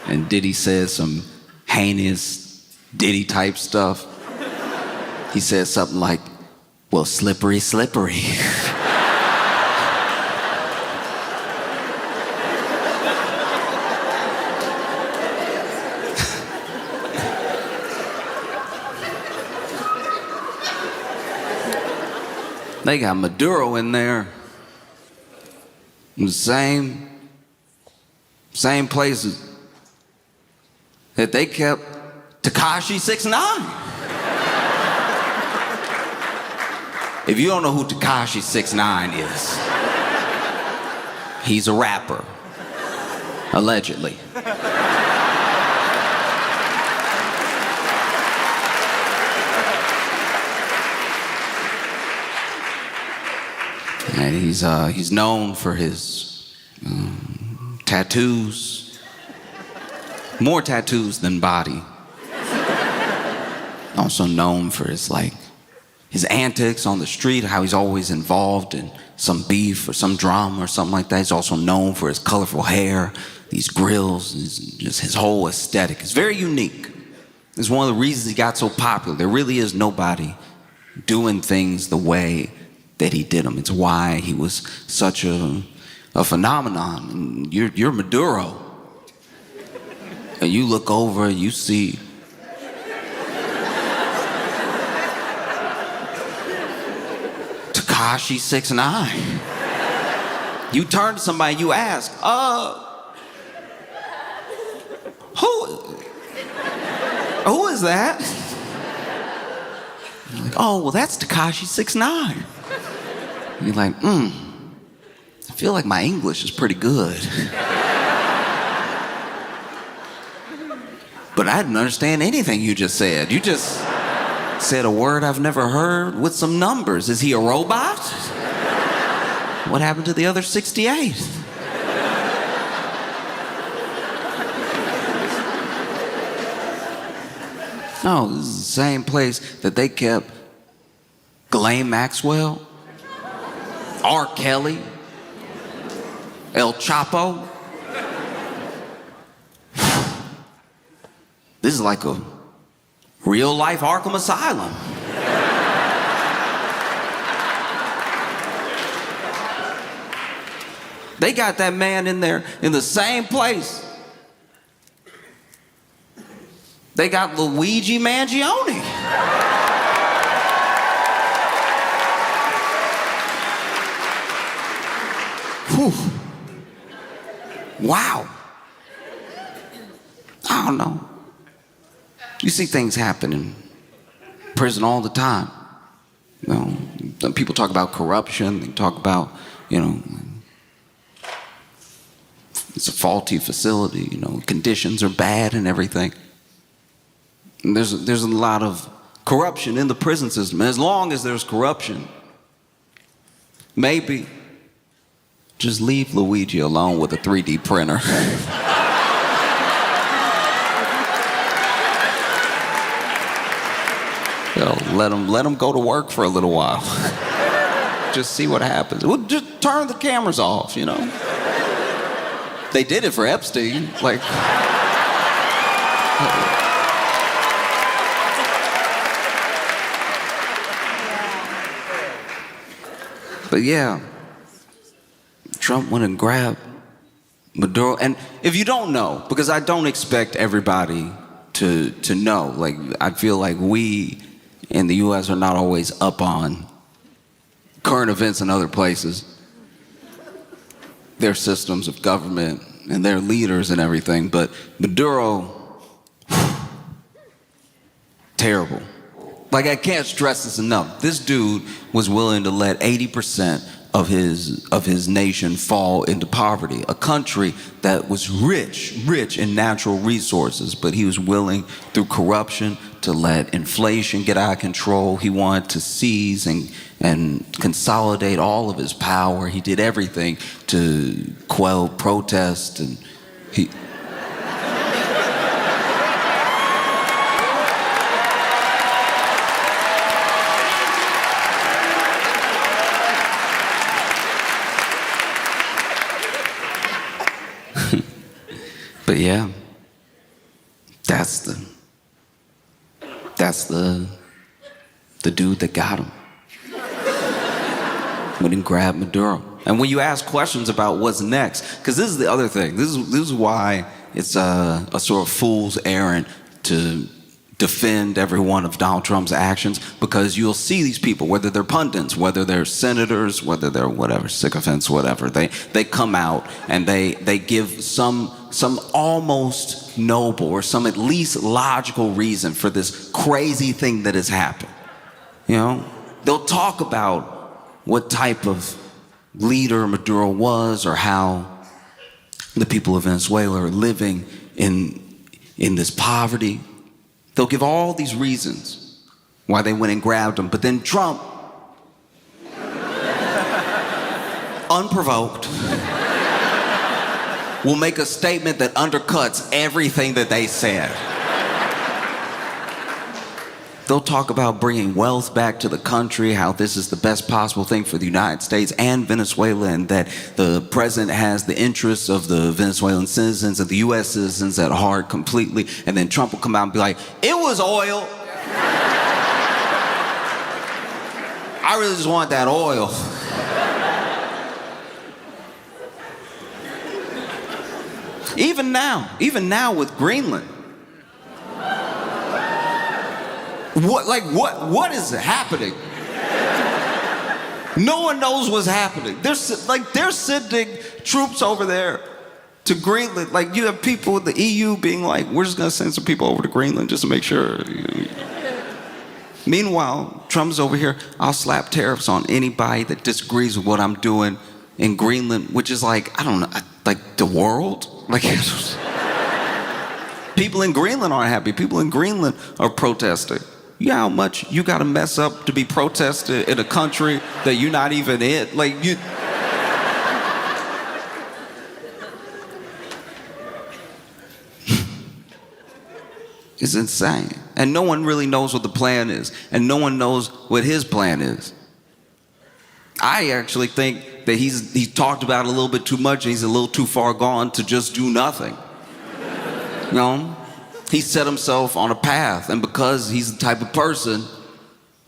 And Diddy says some heinous Diddy type stuff. He says something like, well, slippery, slippery. They got Maduro in there. The same places that they kept Tekashi 6ix9ine. If you don't know who Tekashi 6ix9ine is, he's a rapper, allegedly. And he's known for his tattoos, more tattoos than body. Also known for his antics on the street, how he's always involved in some beef or some drama or something like that. He's also known for his colorful hair, these grills, just his whole aesthetic. It's very unique. It's one of the reasons he got so popular. There really is nobody doing things the way that he did them. It's why he was such a phenomenon. And you're Maduro. And you look over, you see Tekashi 6ix9ine. You turn to somebody, you ask, who is that? You're like, oh, well, that's Tekashi 6ix9ine. You're like, I feel like my English is pretty good. But I didn't understand anything you just said. You just said a word I've never heard with some numbers. Is he a robot? What happened to the other 68? No, this is the same place that they kept Ghislaine Maxwell, R. Kelly, El Chapo. This is like a real-life Arkham Asylum. They got that man in there in the same place. They got Luigi Mangione. Whew. Wow. I don't know. You see things happen in prison all the time. You know, people talk about corruption. They talk about, it's a faulty facility. Conditions are bad and everything. And there's a lot of corruption in the prison system. And as long as there's corruption, maybe just leave Luigi alone with a 3D printer. Let him go to work for a little while. Just see what happens. We'll just turn the cameras off, They did it for Epstein. But yeah, Trump went and grabbed Maduro. And if you don't know, because I don't expect everybody to know, I feel like we in the U.S. are not always up on current events in other places, their systems of government and their leaders and everything. But Maduro, terrible. I can't stress this enough. This dude was willing to let 80% of his nation fall into poverty. A country that was rich in natural resources, but he was willing, through corruption, to let inflation get out of control. He wanted to seize and consolidate all of his power. He did everything to quell protest, and he... But yeah, that's the dude that got him. Went and grabbed Maduro. And when you ask questions about what's next, because this is the other thing. This is why it's a sort of fool's errand to defend every one of Donald Trump's actions, because you'll see these people, whether they're pundits, whether they're senators, whether they're whatever, sycophants, whatever, they come out and they give some almost noble or some at least logical reason for this crazy thing that has happened. You know, they'll talk about what type of leader Maduro was, or how the people of Venezuela are living in this poverty. They'll give all these reasons why they went and grabbed him. But then Trump, unprovoked, will make a statement that undercuts everything that they said. They'll talk about bringing wealth back to the country, how this is the best possible thing for the United States and Venezuela, and that the president has the interests of the Venezuelan citizens and the U.S. citizens at heart completely. And then Trump will come out and be like, it was oil. I really just want that oil. Even now with Greenland. What is happening? No one knows what's happening. They're sending troops over there to Greenland. Like, you have people in the EU being like, we're just gonna send some people over to Greenland just to make sure. Meanwhile, Trump's over here, I'll slap tariffs on anybody that disagrees with what I'm doing in Greenland, which is like, I don't know, like the world? Like, people in Greenland aren't happy. People in Greenland are protesting. You know how much you gotta mess up to be protested in a country that you're not even in? Like, you... It's insane. And no one really knows what the plan is. And no one knows what his plan is. I actually think that he's talked about it a little bit too much, and he's a little too far gone to just do nothing. You know? He set himself on a path, and because he's the type of person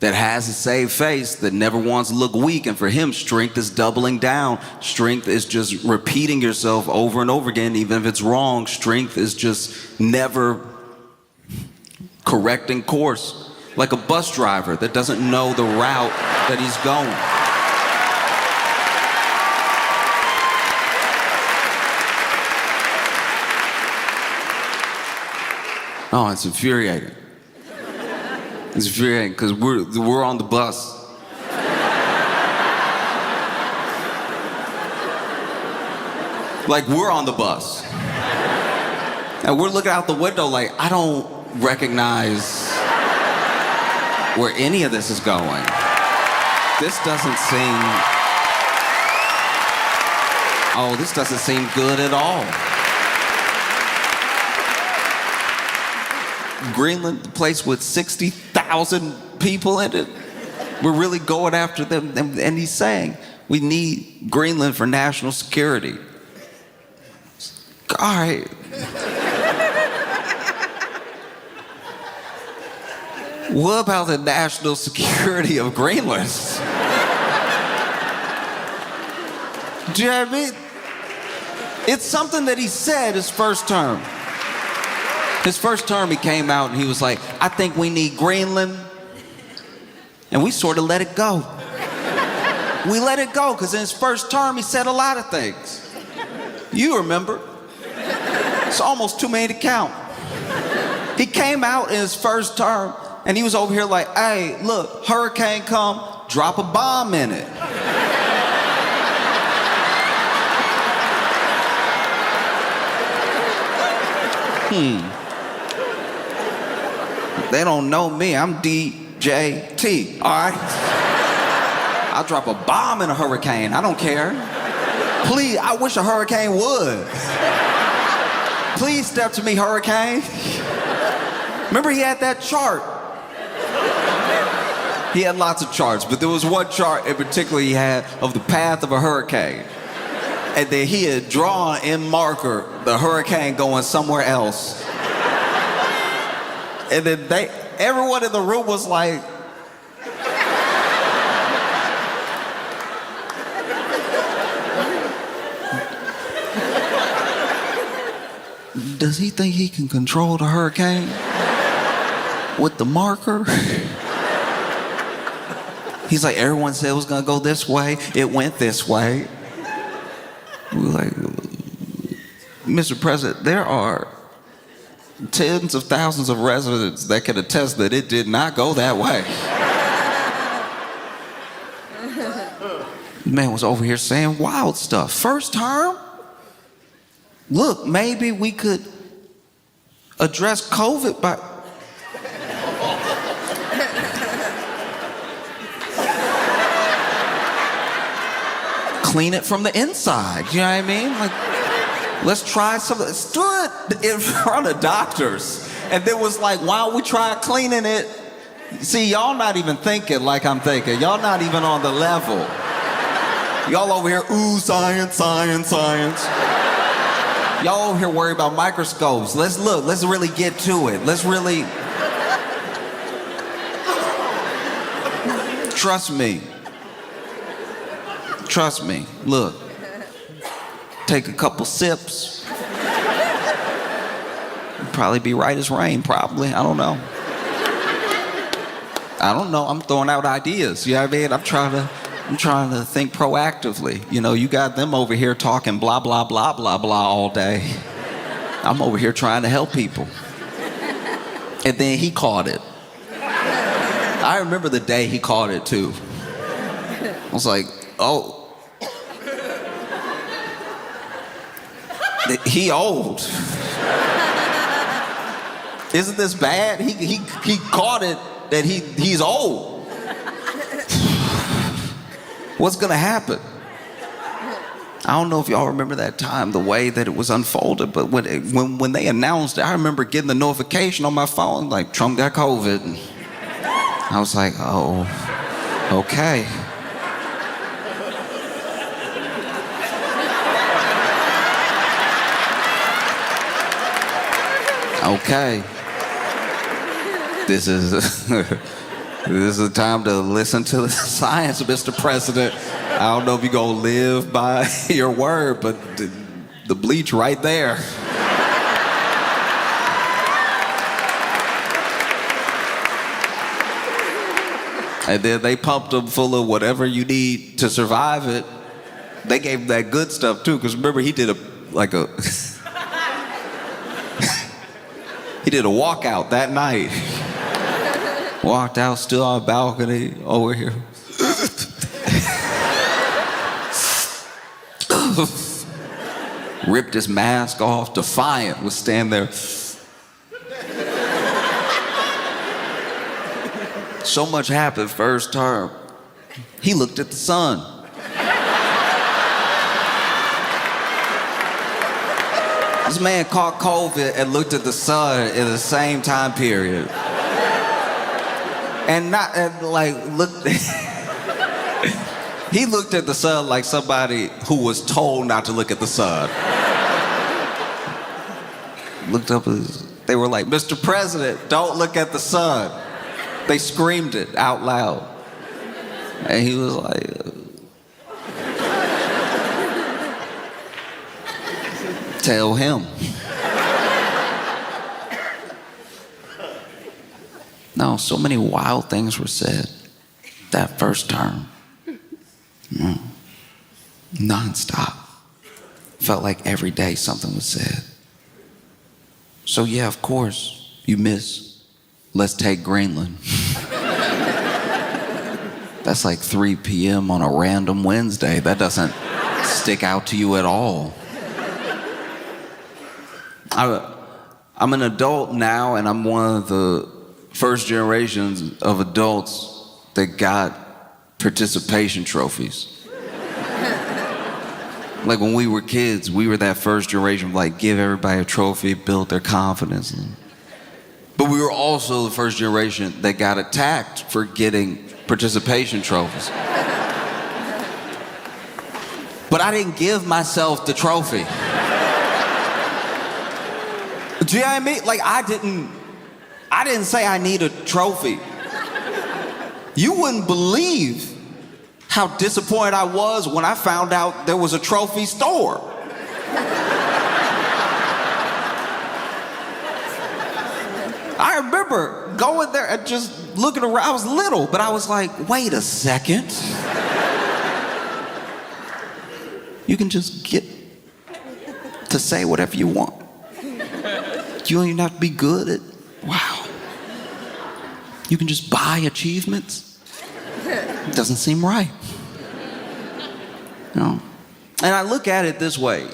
that has a saved face, that never wants to look weak, and for him, strength is doubling down. Strength is just repeating yourself over and over again, even if it's wrong. Strength is just never correcting course. Like a bus driver that doesn't know the route that he's going. Oh, it's infuriating. It's infuriating because we're on the bus. Like, we're on the bus. And we're looking out the window like, I don't recognize where any of this is going. This doesn't seem good at all. Greenland, the place with 60,000 people in it, we're really going after them. And he's saying, we need Greenland for national security. All right. What about the national security of Greenland? Do you know what I mean? It's something that he said his first term. His first term, he came out and he was like, I think we need Greenland. And we sort of let it go. We let it go because in his first term, he said a lot of things. You remember. It's almost too many to count. He came out in his first term and he was over here like, hey, look, hurricane come, drop a bomb in it. They don't know me, I'm DJT, all right? I'll drop a bomb in a hurricane, I don't care. Please, I wish a hurricane would. Please step to me, hurricane. Remember he had that chart. He had lots of charts, but there was one chart in particular he had of the path of a hurricane. And then he had drawn in marker the hurricane going somewhere else. And then everyone in the room was like, does he think he can control the hurricane? with the marker. He's like, everyone said it was gonna go this way. It went this way. We were like, Mr. President, there are tens of thousands of residents that can attest that it did not go that way. The man was over here saying wild stuff. First term? Look, maybe we could address COVID by... clean it from the inside, you know what I mean? Like, let's try something. Stood in front of doctors and then was like, why don't we try cleaning it? See, y'all not even thinking like I'm thinking. Y'all not even on the level. Y'all over here, ooh, science, science, science. Y'all over here worried about microscopes. Let's look, let's really get to it. Let's really... Trust me. Trust me. Look. Take a couple sips. You'd probably be right as rain, probably. I don't know. I'm throwing out ideas. You know what I mean? I'm trying to think proactively. You know, you got them over here talking blah, blah, blah, blah, blah all day. I'm over here trying to help people. And then he caught it. I remember the day he caught it too. I was like, oh. He old. Isn't this bad? He caught it that he's old. What's gonna happen? I don't know if y'all remember that time, the way that it was unfolded, but when they announced it, I remember getting the notification on my phone, like Trump got COVID. And I was like, oh, okay. Okay. This is a time to listen to the science, Mr. President. I don't know if you're gonna live by your word, but the bleach right there. And then they pumped them full of whatever you need to survive it. They gave him that good stuff too, because remember he did a he did a walkout that night. Walked out, still on a balcony over here. Ripped his mask off, defiant, was standing there. So much happened first term. He looked at the sun. This man caught COVID and looked at the sun in the same time period. And looked. He looked at the sun like somebody who was told not to look at the sun. Looked up, they were like, Mr. President, don't look at the sun. They screamed it out loud. And he was like, tell him. No, so many wild things were said that first term. Non-stop. Felt like every day something was said. So yeah, of course, you miss Let's Take Greenland. That's like 3 p.m. on a random Wednesday. That doesn't stick out to you at all. I'm an adult now, and I'm one of the first generations of adults that got participation trophies. Like when we were kids, we were that first generation, like give everybody a trophy, build their confidence. But we were also the first generation that got attacked for getting participation trophies. But I didn't give myself the trophy. Do you know what I mean? Like I didn't say I need a trophy. You wouldn't believe how disappointed I was when I found out there was a trophy store. I remember going there and just looking around. I was little, but I was like, wait a second. You can just get to say whatever you want. You don't even have to be good at, wow. You can just buy achievements. It doesn't seem right. No. And I look at it this way.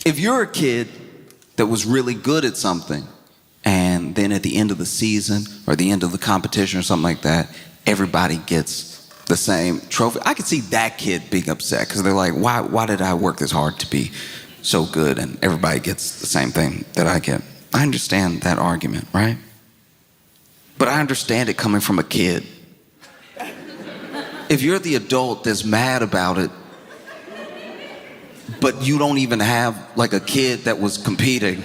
If you're a kid that was really good at something, and then at the end of the season or the end of the competition or something like that, everybody gets the same trophy, I could see that kid being upset because they're like, why did I work this hard to be so good and everybody gets the same thing that I get? I understand that argument, right? But I understand it coming from a kid. If you're the adult that's mad about it, but you don't even have like a kid that was competing,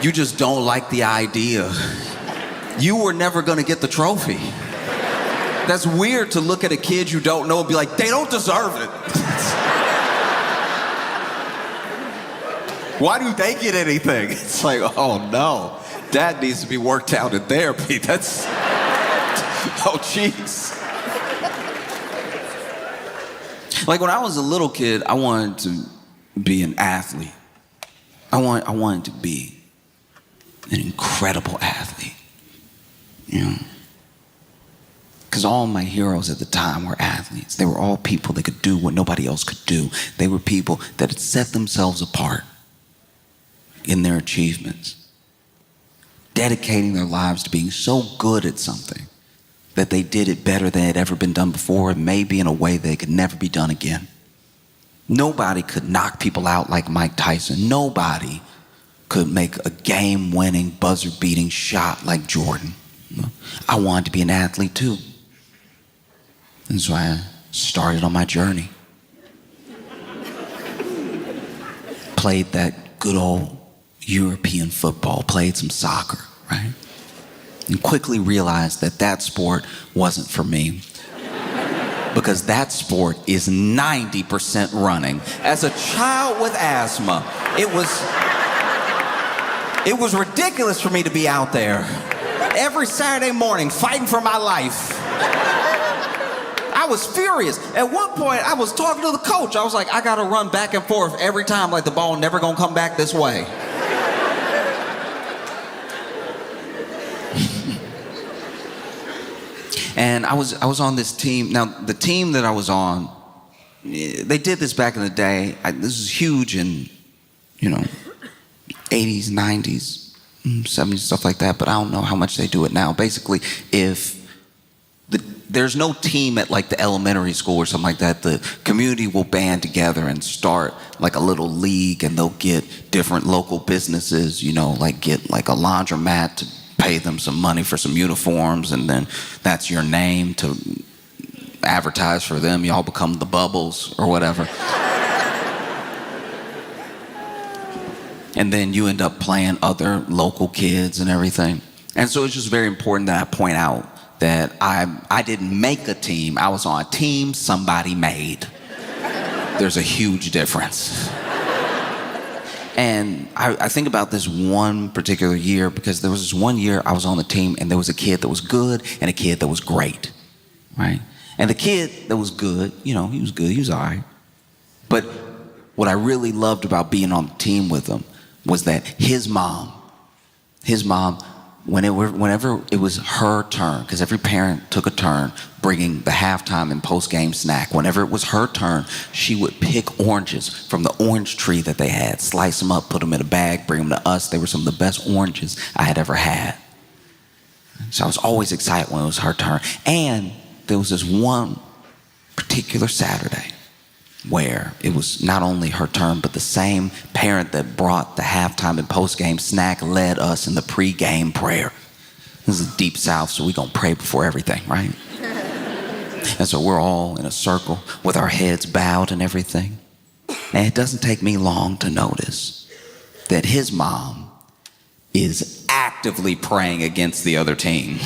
you just don't like the idea, you were never gonna get the trophy. That's weird to look at a kid you don't know and be like, they don't deserve it. Why do they get anything? It's like, oh no, that needs to be worked out in therapy. That's, oh jeez. Like when I was a little kid, I wanted to be an athlete. I wanted to be an incredible athlete, you know? Because all my heroes at the time were athletes. They were all people that could do what nobody else could do. They were people that had set themselves apart in their achievements, dedicating their lives to being so good at something that they did it better than it had ever been done before, and maybe in a way that it could never be done again. Nobody could knock people out like Mike Tyson. Nobody could make a game-winning, buzzer-beating shot like Jordan. I wanted to be an athlete too. And so I started on my journey. Played that good old European football, played some soccer, right? And quickly realized that that sport wasn't for me. Because that sport is 90% running. As a child with asthma, it was ridiculous for me to be out there every Saturday morning fighting for my life. I was furious. At one point, I was talking to the coach. I was like, I gotta run back and forth every time, like the ball never gonna come back this way. And I was on this team. Now, the team that I was on, they did this back in the day. This is huge in, 80s, 90s, 70s, stuff like that, but I don't know how much they do it now. Basically, if there's no team at like the elementary school or something like that, the community will band together and start like a little league, and they'll get different local businesses, like get like a laundromat to pay them some money for some uniforms, and then that's your name to advertise for them. Y'all become the Bubbles or whatever. And then you end up playing other local kids and everything. And so it's just very important that I point out that I didn't make a team. I was on a team somebody made. There's a huge difference. And I think about this one particular year, because there was this one year I was on the team and there was a kid that was good and a kid that was great, right? And the kid that was good, he was good, he was all right. But what I really loved about being on the team with him was that his mom, whenever it was her turn, because every parent took a turn bringing the halftime and post-game snack. Whenever it was her turn, she would pick oranges from the orange tree that they had, slice them up, put them in a bag, bring them to us. They were some of the best oranges I had ever had. So I was always excited when it was her turn. And there was this one particular Saturday where it was not only her turn, but the same parent that brought the halftime and post-game snack led us in the pre-game prayer. This is the Deep South, so we're going to pray before everything, right? And so we're all in a circle with our heads bowed and everything. And it doesn't take me long to notice that his mom is actively praying against the other team.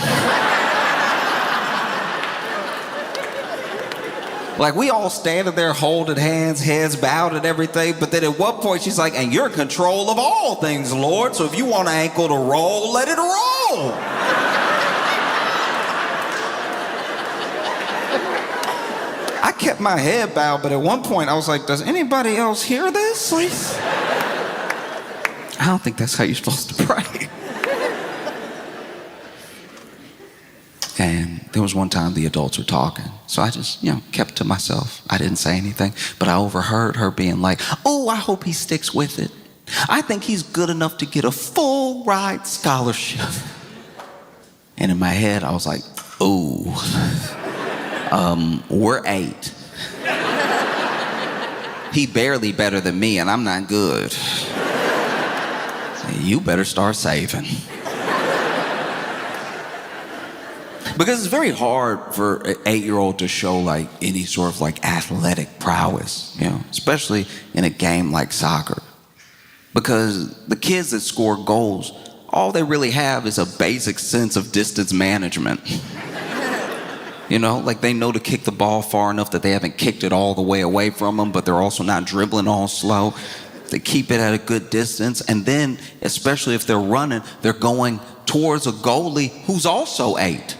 Like, we all standing there holding hands, heads bowed and everything, but then at one point she's like, and you're in control of all things, Lord, so if you want an ankle to roll, let it roll. I kept my head bowed, but at one point I was like, does anybody else hear this? I don't think that's how you're supposed to pray. And there was one time the adults were talking, so I just, kept to myself. I didn't say anything, but I overheard her being like, oh, I hope he sticks with it. I think he's good enough to get a full ride scholarship. And in my head, I was like, ooh, we're 8. He barely better than me, and I'm not good. You better start saving. Because it's very hard for an 8-year-old to show like any sort of like athletic prowess, especially in a game like soccer. Because the kids that score goals, all they really have is a basic sense of distance management. Like they know to kick the ball far enough that they haven't kicked it all the way away from them, but they're also not dribbling all slow. They keep it at a good distance. And then, especially if they're running, they're going towards a goalie who's also 8.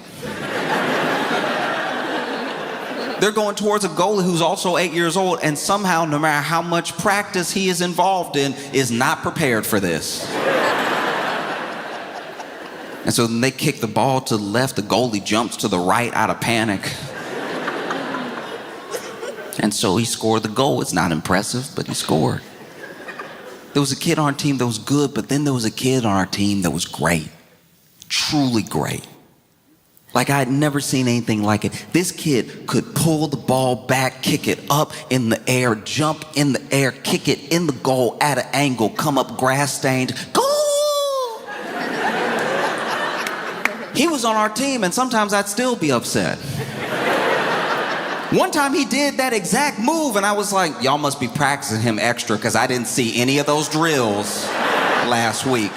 They're going towards a goalie who's also 8 years old, and somehow, no matter how much practice he is involved in, is not prepared for this. And so then they kick the ball to the left, the goalie jumps to the right out of panic. And so he scored the goal. It's not impressive, but he scored. There was a kid on our team that was good, but then there was a kid on our team that was great. Truly great. Like I had never seen anything like it. This kid could pull the ball back, kick it up in the air, jump in the air, kick it in the goal at an angle, come up grass stained, goal! He was on our team, and sometimes I'd still be upset. One time he did that exact move, and I was like, y'all must be practicing him extra because I didn't see any of those drills last week.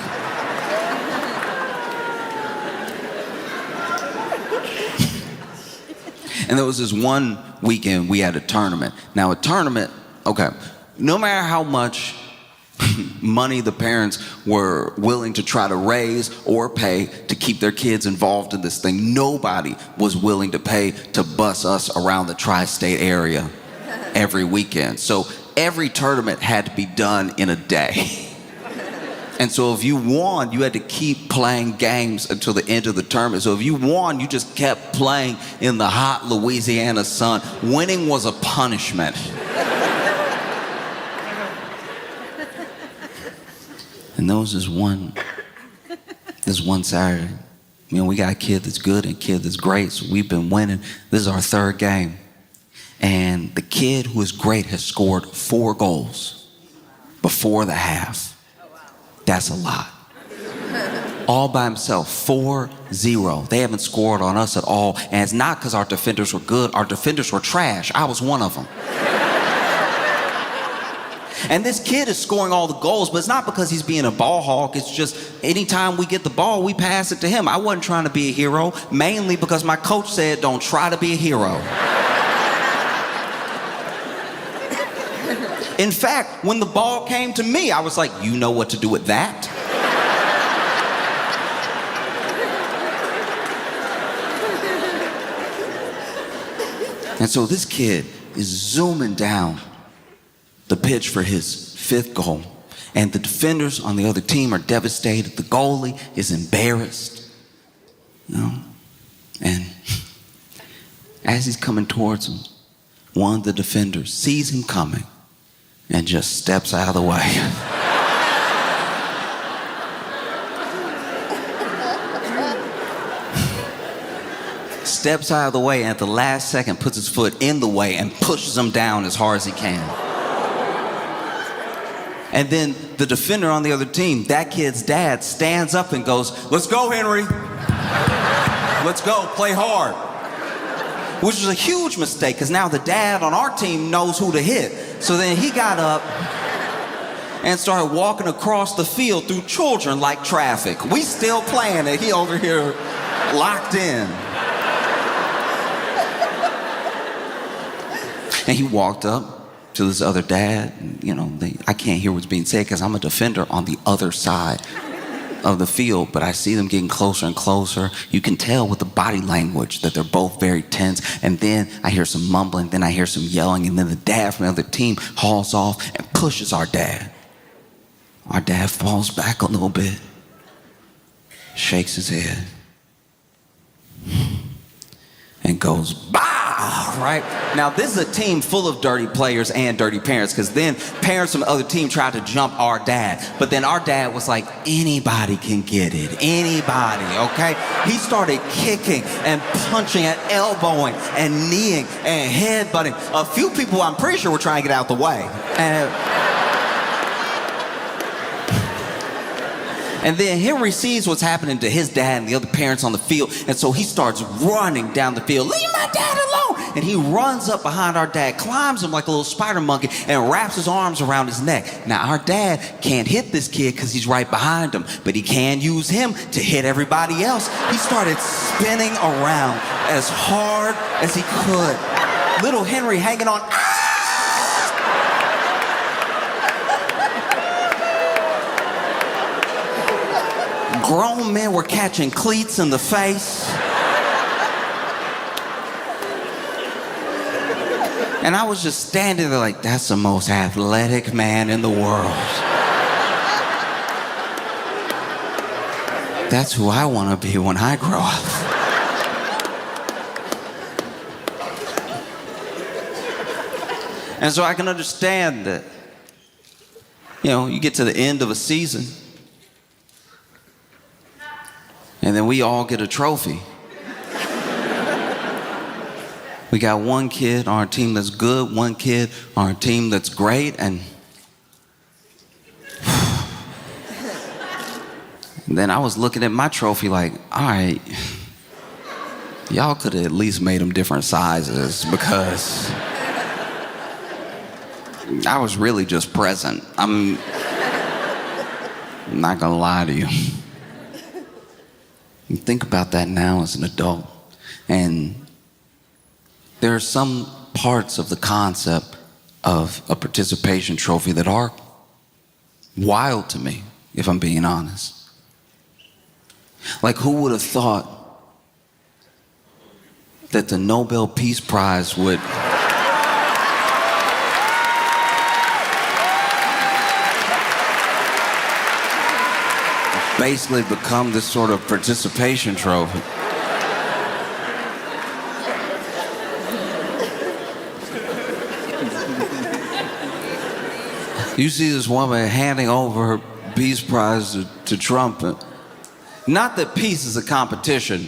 And there was this one weekend we had a tournament. Now a tournament, okay, no matter how much money the parents were willing to try to raise or pay to keep their kids involved in this thing, nobody was willing to pay to bus us around the tri-state area every weekend. So every tournament had to be done in a day. And so if you won, you had to keep playing games until the end of the tournament. So if you won, you just kept playing in the hot Louisiana sun. Winning was a punishment. And there was this one Saturday. We got a kid that's good and a kid that's great, so we've been winning. This is our 3rd game. And the kid who is great has scored 4 goals before the half. That's a lot. All by himself, 4-0. They haven't scored on us at all. And it's not because our defenders were good. Our defenders were trash. I was one of them. And this kid is scoring all the goals, but it's not because he's being a ball hawk. It's just anytime we get the ball, we pass it to him. I wasn't trying to be a hero, mainly because my coach said, don't try to be a hero. In fact, when the ball came to me, I was like, you know what to do with that? And so this kid is zooming down the pitch for his 5th goal. And the defenders on the other team are devastated. The goalie is embarrassed. And as he's coming towards him, one of the defenders sees him coming and just steps out of the way. Steps out of the way and at the last second puts his foot in the way and pushes him down as hard as he can. And then the defender on the other team, that kid's dad, stands up and goes, let's go, Henry. Let's go, play hard. Which was a huge mistake because now the dad on our team knows who to hit. So then he got up and started walking across the field through children like traffic. We still playing it. He over here locked in. And he walked up to this other dad. I can't hear what's being said because I'm a defender on the other side of the field, but I see them getting closer and closer. You can tell with the body language that they're both very tense. And then I hear some mumbling, then I hear some yelling, and then the dad from the other team hauls off and pushes our dad. Our dad falls back a little bit, shakes his head, and goes, bah! Right? Now, this is a team full of dirty players and dirty parents, because then parents from the other team tried to jump our dad. But then our dad was like, anybody can get it. Anybody, okay? He started kicking and punching and elbowing and kneeing and headbutting. A few people, I'm pretty sure, were trying to get out the way. And then Henry sees what's happening to his dad and the other parents on the field, and so he starts running down the field. Leave my dad alone! And he runs up behind our dad, climbs him like a little spider monkey, and wraps his arms around his neck. Now, our dad can't hit this kid because he's right behind him, but he can use him to hit everybody else. He started spinning around as hard as he could. Little Henry hanging on. Grown men were catching cleats in the face. And I was just standing there like, that's the most athletic man in the world. That's who I want to be when I grow up. And so I can understand that, you get to the end of a season, and then we all get a trophy. We got one kid on our team that's good, one kid on our team that's great, and then I was looking at my trophy like, all right, y'all could have at least made them different sizes, because I was really just present. I'm not gonna lie to you. You think about that now as an adult, and there are some parts of the concept of a participation trophy that are wild to me, if I'm being honest. Like, who would have thought that the Nobel Peace Prize would basically become this sort of participation trophy? You see this woman handing over her Peace Prize to Trump. Not that peace is a competition,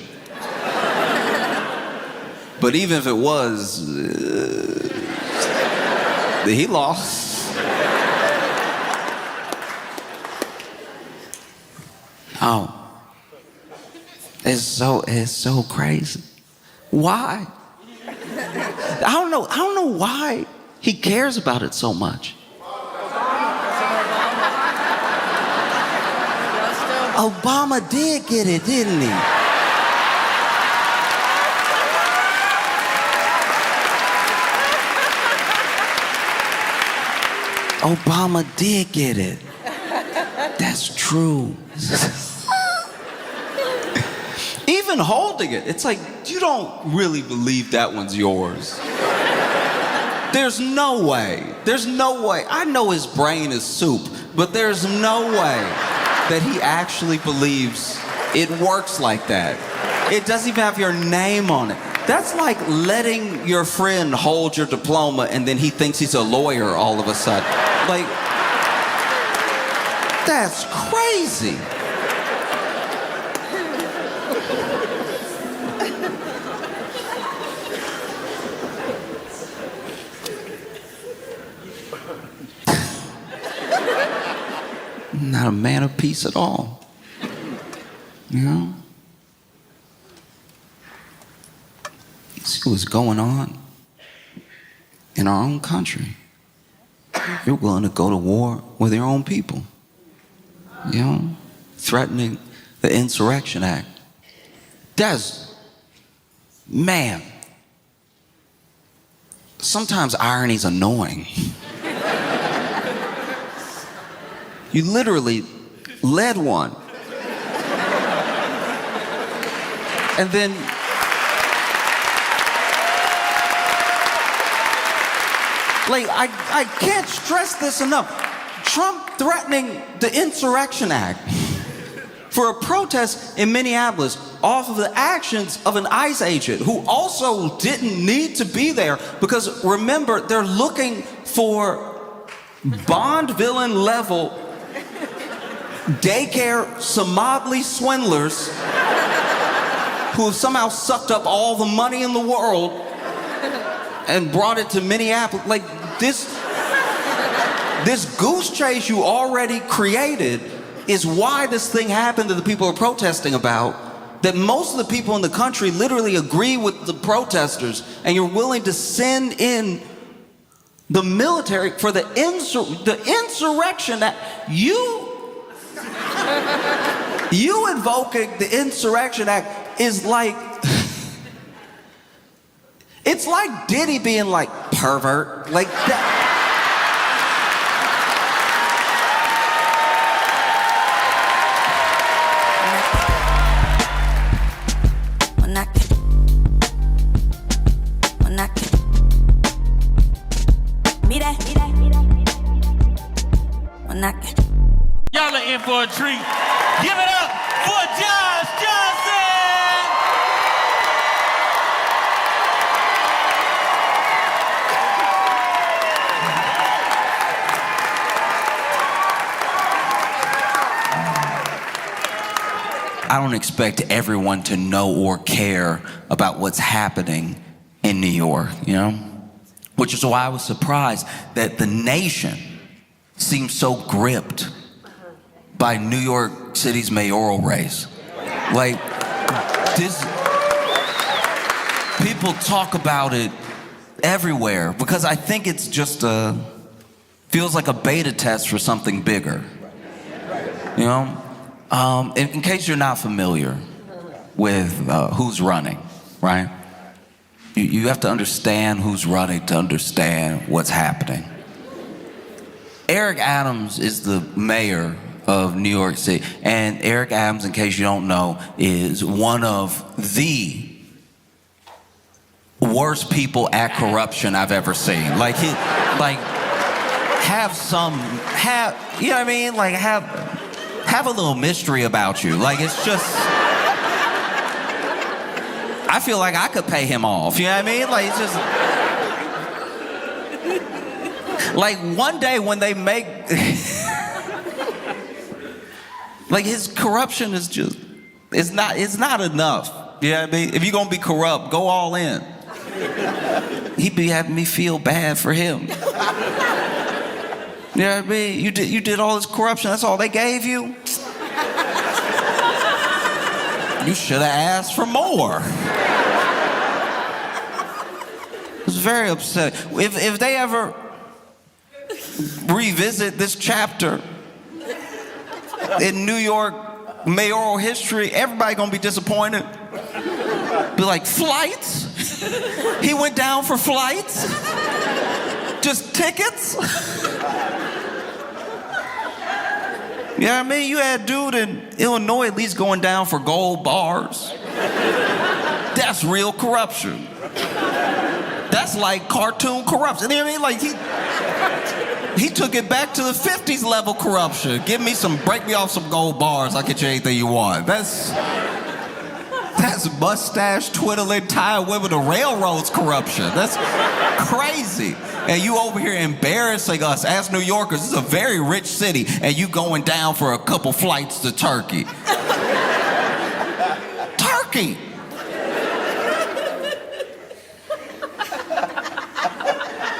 but even if it was, he lost. Oh, it's so crazy. Why? I don't know why he cares about it so much. Obama did get it, didn't he? Obama did get it. That's true. Even holding it, it's like, you don't really believe that one's yours. There's no way. There's no way. I know his brain is soup, but there's no way that he actually believes it works like that. It doesn't even have your name on it. That's like letting your friend hold your diploma and then he thinks he's a lawyer all of a sudden. Like, that's crazy. Not a man of peace at all. See what's going on in our own country. You're willing to go to war with your own people. Threatening the Insurrection Act. Man, sometimes irony's annoying. You literally led one. And then like, I can't stress this enough. Trump threatening the Insurrection Act for a protest in Minneapolis off of the actions of an ICE agent who also didn't need to be there, because remember, they're looking for Bond villain level daycare Somali swindlers who have somehow sucked up all the money in the world and brought it to Minneapolis. Like, this goose chase you already created is why this thing happened that the people are protesting about, that most of the people in the country literally agree with the protesters, and you're willing to send in the military for the insurrection that you invoking the Insurrection Act is like, it's like Diddy being like, pervert, like that. Y'all are in for a treat. Give it up for Josh Johnson! I don't expect everyone to know or care about what's happening in New York, you know? Which is why I was surprised that the nation seems so gripped by New York City's mayoral race. Like, this, people talk about it everywhere because I think it's just feels like a beta test for something bigger, you know? In case you're not familiar with who's running, right? You have to understand who's running to understand what's happening. Eric Adams is the mayor of New York City. And Eric Adams, in case you don't know, is one of the worst people at corruption I've ever seen. Like, you know what I mean? Like, have a little mystery about you. Like, it's just, I feel like I could pay him off, you know what I mean? Like, it's just, like, one day when they make, like, his corruption is just, it's not enough. You know what I mean? If you're gonna be corrupt, go all in. He'd be having me feel bad for him. You know what I mean? You did all this corruption, that's all they gave you? You should have asked for more. It was very upsetting. If they ever revisit this chapter in New York mayoral history, everybody gonna be disappointed. Be like, flights? He went down for flights? Just tickets? You know what I mean? You had a dude in Illinois at least going down for gold bars. That's real corruption. That's like cartoon corruption. You know what I mean? Like, he took it back to the 50s level corruption. Break me off some gold bars, I'll get you anything you want. That's mustache twiddling, tying women to railroads corruption. That's crazy. And you over here embarrassing us as New Yorkers. This is a very rich city, and you going down for a couple flights to Turkey. Turkey!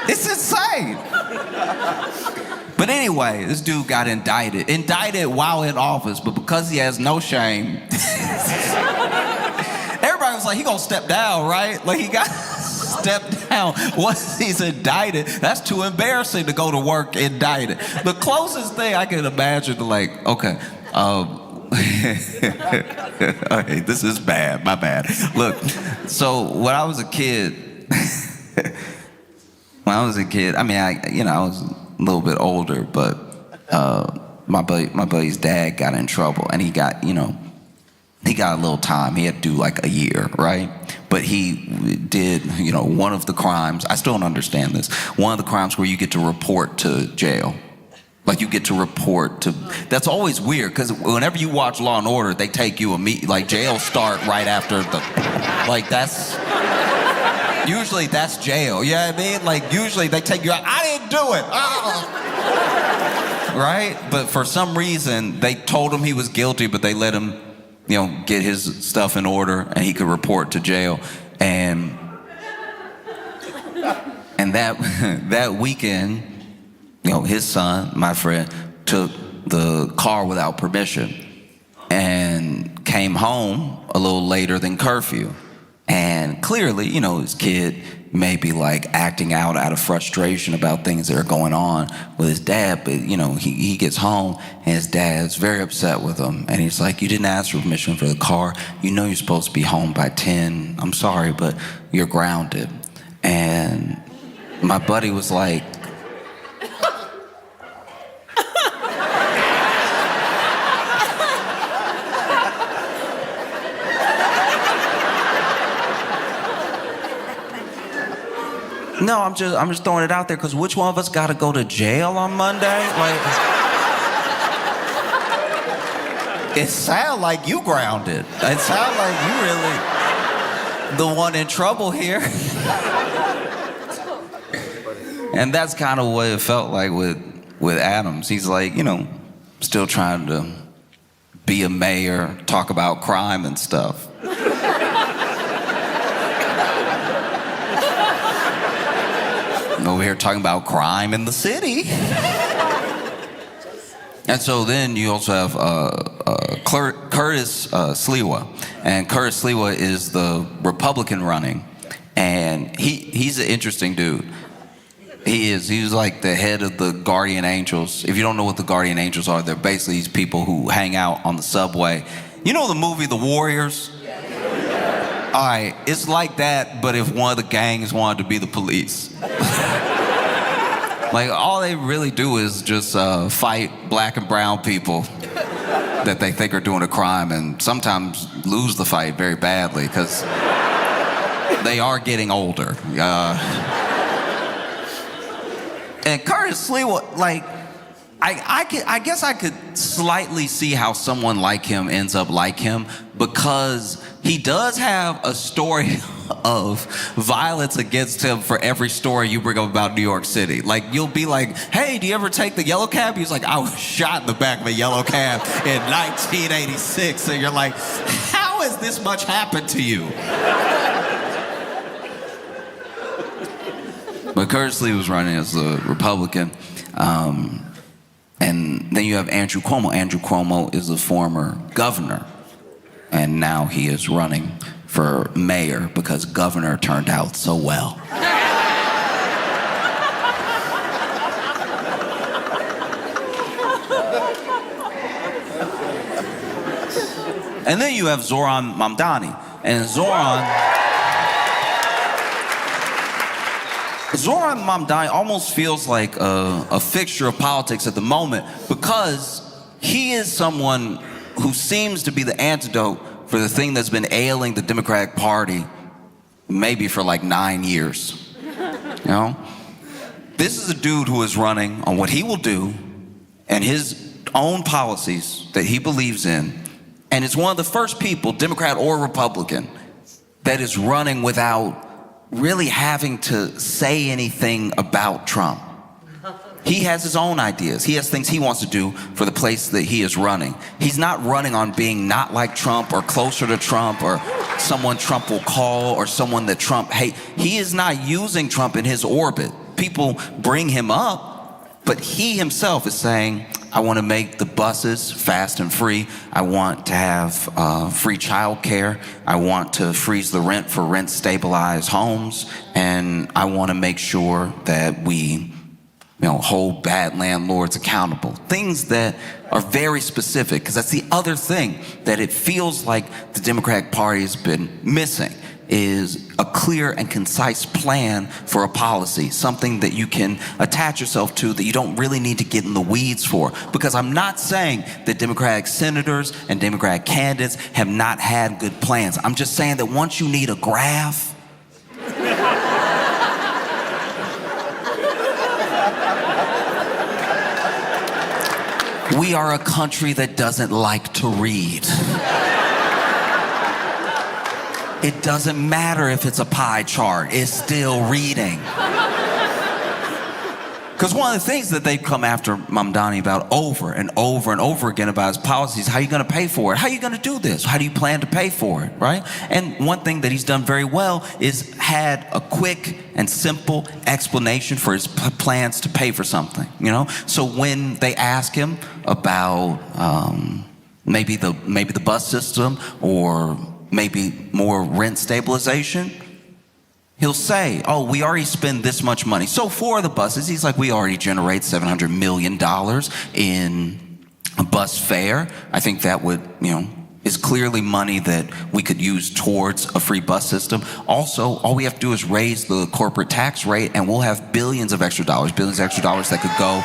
It's insane. But anyway, this dude got indicted. Indicted while in office, but because he has no shame, everybody was like, he gonna step down, right? Like, he got stepped down once he's indicted. That's too embarrassing to go to work indicted. The closest thing I can imagine to, like, okay, okay, this is bad, my bad. Look, so when I was a kid, when I was a kid, I mean, I was a little bit older, but my buddy's dad got in trouble, and he got a little time. He had to do like a year, right? But he did, one of the crimes. I still don't understand this. One of the crimes where you get to report to jail. Like you get to report to. That's always weird because whenever you watch Law and Order, they take you like jail start right after the. Like that's. Usually that's jail. You know what I mean? Like usually they take you out. I didn't do it. Right? But for some reason they told him he was guilty, but they let him, get his stuff in order and he could report to jail. And that weekend, his son, my friend, took the car without permission and came home a little later than curfew. And clearly, his kid may be like acting out of frustration about things that are going on with his dad, but he gets home and his dad's very upset with him, and he's like, "You didn't ask for permission for the car. You're supposed to be home by 10. I'm sorry, but you're grounded." And my buddy was like, "No, I'm just throwing it out there because which one of us got to go to jail on Monday?" Like, it sounds like you grounded. It sounds like you really the one in trouble here. And that's kind of what it felt like with Adams. He's like, still trying to be a mayor, talk about crime and stuff. Over here talking about crime in the city. And so then you also have Curtis Sliwa. And Curtis Sliwa is the Republican running. And he's an interesting dude. He is. He was like the head of the Guardian Angels. If you don't know what the Guardian Angels are, they're basically these people who hang out on the subway. You know the movie The Warriors? All right, it's like that, but if one of the gangs wanted to be the police. Like, all they really do is just fight black and brown people that they think are doing a crime, and sometimes lose the fight very badly because they are getting older. And Curtis Sliwa, like, I guess I could slightly see how someone like him ends up like him, because he does have a story of violence against him for every story you bring up about New York City. Like, you'll be like, "Hey, do you ever take the yellow cab?" He's like, "I was shot in the back of a yellow cab in 1986. And you're like, how has this much happened to you? But Curtis Lee was running as a Republican. And then you have Andrew Cuomo. Andrew Cuomo is a former governor. And now he is running for mayor because governor turned out so well. And then you have Zoran Mamdani. And Zoran Mamdani almost feels like a fixture of politics at the moment, because he is someone who seems to be the antidote for the thing that's been ailing the Democratic Party maybe for like 9 years. This is a dude who is running on what he will do and his own policies that he believes in. And it's one of the first people, Democrat or Republican, that is running without really having to say anything about Trump. He has his own ideas. He has things he wants to do for the place that he is running. He's not running on being not like Trump or closer to Trump or someone Trump will call or someone that Trump hates. He is not using Trump in his orbit. People bring him up, but he himself is saying, I want to make the buses fast and free. I want to have free child care. I want to freeze the rent for rent-stabilized homes. And I want to make sure that we hold bad landlords accountable. Things that are very specific, because that's the other thing that it feels like the Democratic Party has been missing. is a clear and concise plan for a policy, something that you can attach yourself to, that you don't really need to get in the weeds for. Because I'm not saying that Democratic senators and Democratic candidates have not had good plans. I'm just saying that once you need a graph, we are a country that doesn't like to read. It doesn't matter if it's a pie chart, it's still reading. Because one of the things that they've come after Mamdani about over and over and over again about his policies, how are you going to pay for it? How are you going to do this? How do you plan to pay for it, right? And one thing that he's done very well is had a quick and simple explanation for his plans to pay for something, you know? So when they ask him about maybe the bus system or maybe more rent stabilization, he'll say, oh, we already spend this much money. So for the buses, he's like, we already generate $700 million in a bus fare. I think that would, is clearly money that we could use towards a free bus system. Also, all we have to do is raise the corporate tax rate and we'll have billions of extra dollars that could go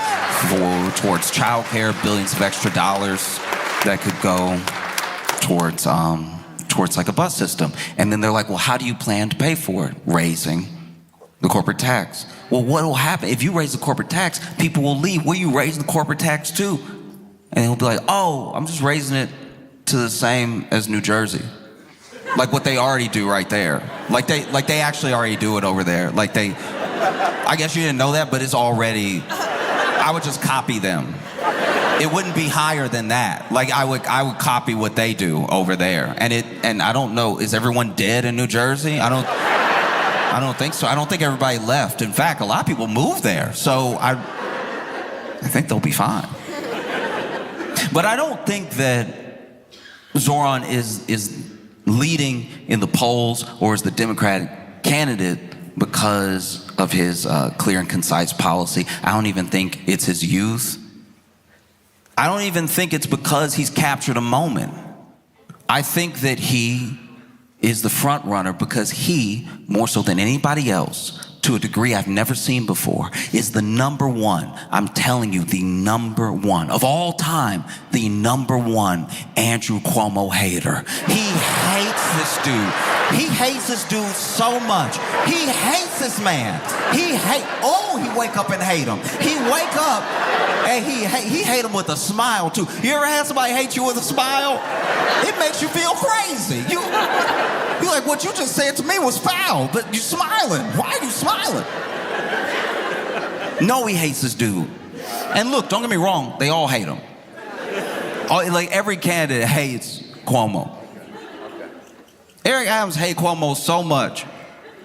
towards childcare, billions of extra dollars that could go towards like a bus system. And then they're like, well, how do you plan to pay for it? Raising the corporate tax. Well, what will happen? If you raise the corporate tax, people will leave. Where you raise the corporate tax to? And he'll be like, oh, I'm just raising it to the same as New Jersey. Like what they already do right there. Like they actually already do it over there. I guess you didn't know that, but it's already, I would just copy them. It wouldn't be higher than that. Like I would copy what they do over there. And I don't know, is everyone dead in New Jersey? I don't think so. I don't think everybody left. In fact, a lot of people moved there. So I think they'll be fine. But I don't think that Zoran is leading in the polls or is the Democratic candidate because of his clear and concise policy. I don't even think it's his youth. I don't even think it's because he's captured a moment. I think that he is the front runner because he, more so than anybody else, to a degree I've never seen before, is the number one. I'm telling you, the number one of all time, the number one Andrew Cuomo hater. He hates this dude. He hates this dude so much. He hates this man. He wake up and hate him. He wake up and he hate him with a smile too. You ever had somebody hate you with a smile? It makes you feel crazy. You're like, what you just said to me was foul, but you're smiling. Why are you smiling? No, he hates this dude. And look, don't get me wrong, they all hate him. Like every candidate hates Cuomo. Eric Adams hates Cuomo so much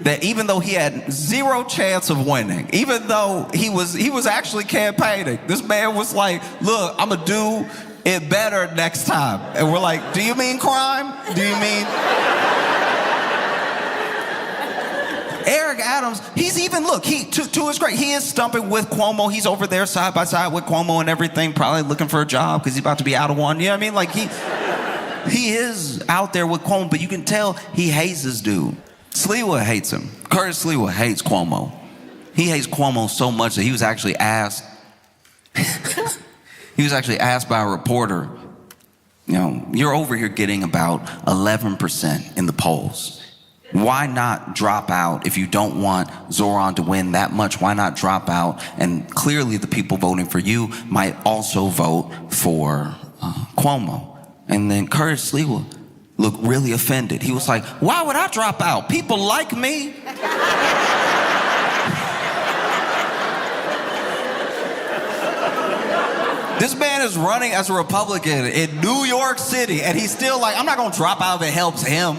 that even though he had zero chance of winning, even though he was actually campaigning, this man was like, look, I'm gonna do it better next time. And we're like, do you mean crime? Do you mean? Eric Adams, he's even, look, to his credit, he is stumping with Cuomo. He's over there side by side with Cuomo and everything, probably looking for a job because he's about to be out of one. You know what I mean? Like he is out there with Cuomo, but you can tell he hates this dude. Sliwa hates him. Curtis Sliwa hates Cuomo. He hates Cuomo so much that he was actually asked by a reporter, you're over here getting about 11% in the polls. Why not drop out if you don't want Zoran to win that much? Why not drop out? And clearly the people voting for you might also vote for Cuomo. And then Curtis Sliwa looked really offended. He was like, why would I drop out? People like me. This man is running as a Republican in New York City, and he's still like, I'm not gonna drop out if it helps him.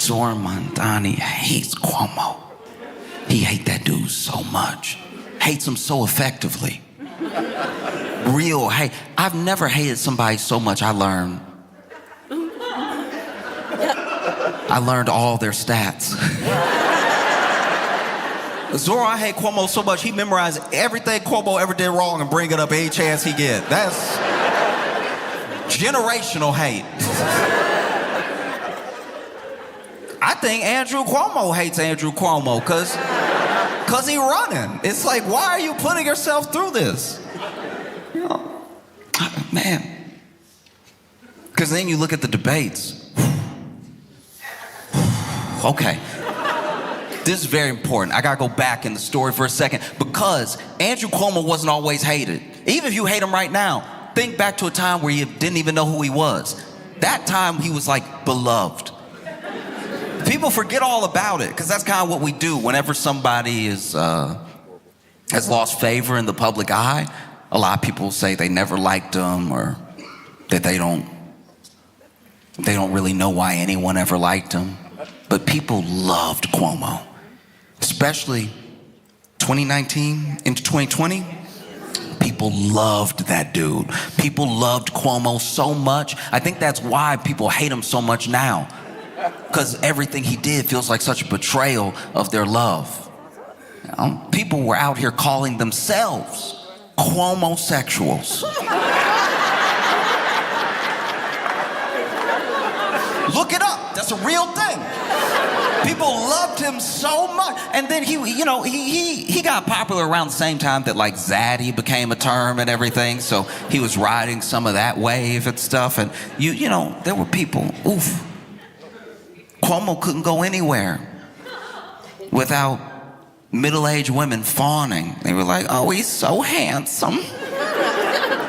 Zoran Mamdani hates Cuomo. He hates that dude so much. Hates him so effectively. Real hate. I've never hated somebody so much. I learned all their stats. Zoran hate Cuomo so much, he memorized everything Cuomo ever did wrong and bring it up any chance he get. Generational hate. I think Andrew Cuomo hates Andrew Cuomo because he running. It's like, why are you putting yourself through this? You know, man. Because then you look at the debates. Okay. This is very important. I gotta go back in the story for a second because Andrew Cuomo wasn't always hated. Even if you hate him right now, think back to a time where you didn't even know who he was. That time he was like beloved. People forget all about it because that's kind of what we do whenever somebody has lost favor in the public eye. A lot of people say they never liked him or that they don't really know why anyone ever liked him. But people loved Cuomo, especially 2019 into 2020. People loved that dude. People loved Cuomo so much. I think that's why people hate him so much now. Because everything he did feels like such a betrayal of their love. You know, people were out here calling themselves Cuomo-sexuals. Look it up. That's a real thing. People loved him so much. And then he got popular around the same time that like zaddy became a term and everything. So he was riding some of that wave and stuff. And you know, there were people, oof. Cuomo couldn't go anywhere without middle-aged women fawning. They were like, oh, he's so handsome.